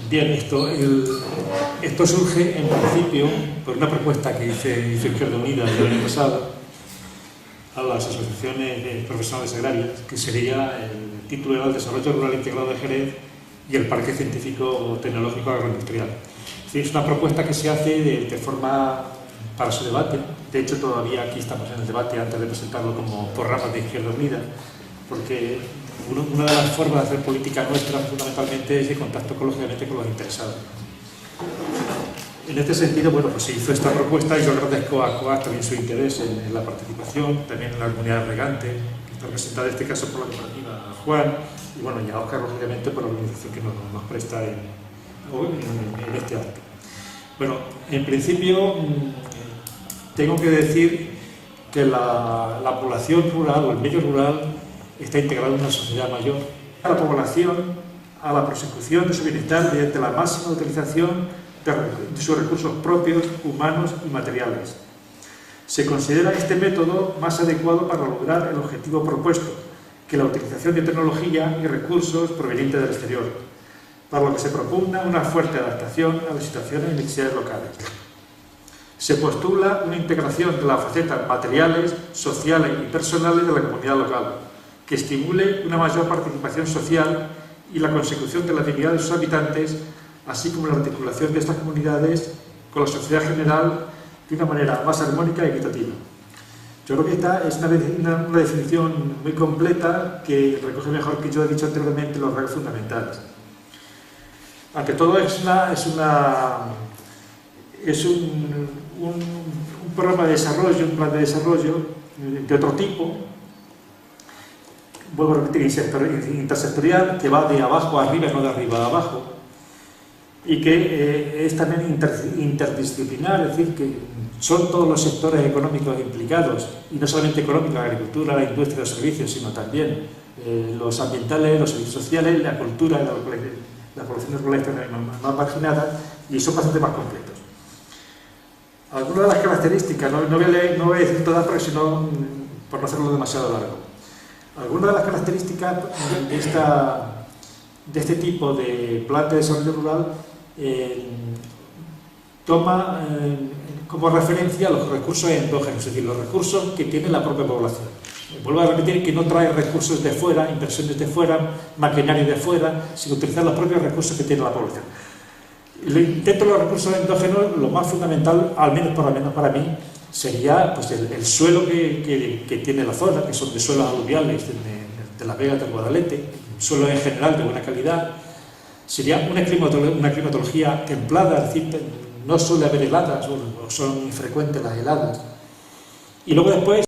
Bien, esto surge en principio por una propuesta que hizo Izquierda Unida el año pasado a las asociaciones profesionales agrarias, que sería el título era el Desarrollo Rural Integrado de Jerez y el Parque Científico Tecnológico Agroindustrial. Es una propuesta que se hace de forma para su debate. De hecho, todavía aquí estamos en el debate antes de presentarlo como por ramas de Izquierda Unida, porque una de las formas de hacer política nuestra fundamentalmente es el contacto lógicamente con los interesados. En este sentido, bueno, pues se hizo esta propuesta y yo agradezco a COAG también su interés en la participación, también en la comunidad regante, que está representada en este caso por la cooperativa Juan, y bueno, y a Oscar lógicamente por la organización que nos presta en este acto. Bueno, en principio tengo que decir que la población rural o el medio rural está integrado en una sociedad mayor. A la población a la prosecución de su bienestar mediante la máxima utilización de sus recursos propios, humanos y materiales. Se considera este método más adecuado para lograr el objetivo propuesto, que la utilización de tecnología y recursos provenientes del exterior, para lo que se propugna una fuerte adaptación a las situaciones y necesidades locales. Se postula una integración de las facetas materiales, sociales y personales de la comunidad local, que estimule una mayor participación social y la consecución de la dignidad de sus habitantes, así como la articulación de estas comunidades con la sociedad general de una manera más armónica y equitativa. Yo creo que esta es una definición muy completa que recoge mejor que yo he dicho anteriormente los rasgos fundamentales. Ante todo es un programa de desarrollo, un plan de desarrollo de otro tipo, vuelvo a repetir, intersectorial, que va de abajo a arriba, no de arriba a abajo, y que es también interdisciplinar, es decir, que son todos los sectores económicos implicados, y no solamente económicos, la agricultura, la industria, los servicios, sino también los ambientales, los servicios sociales, la cultura, la población rural está más marginada, y son bastante más completos. Algunas de las características, no voy a decir todas, porque si no, por no hacerlo demasiado largo. Algunas de las características de este tipo de plan de desarrollo rural toma como referencia los recursos endógenos, es decir, los recursos que tiene la propia población. Vuelvo a repetir que no trae recursos de fuera, inversiones de fuera, maquinaria de fuera, sino utilizar los propios recursos que tiene la población. Dentro de los recursos endógenos, lo más fundamental, al menos para mí, sería pues, el suelo que tiene la zona, que son de suelos aluviales de Las Vegas del Guadalete, suelo en general de buena calidad. Sería una climatología templada, es decir, no suele haber heladas, o son infrecuentes las heladas. Y luego después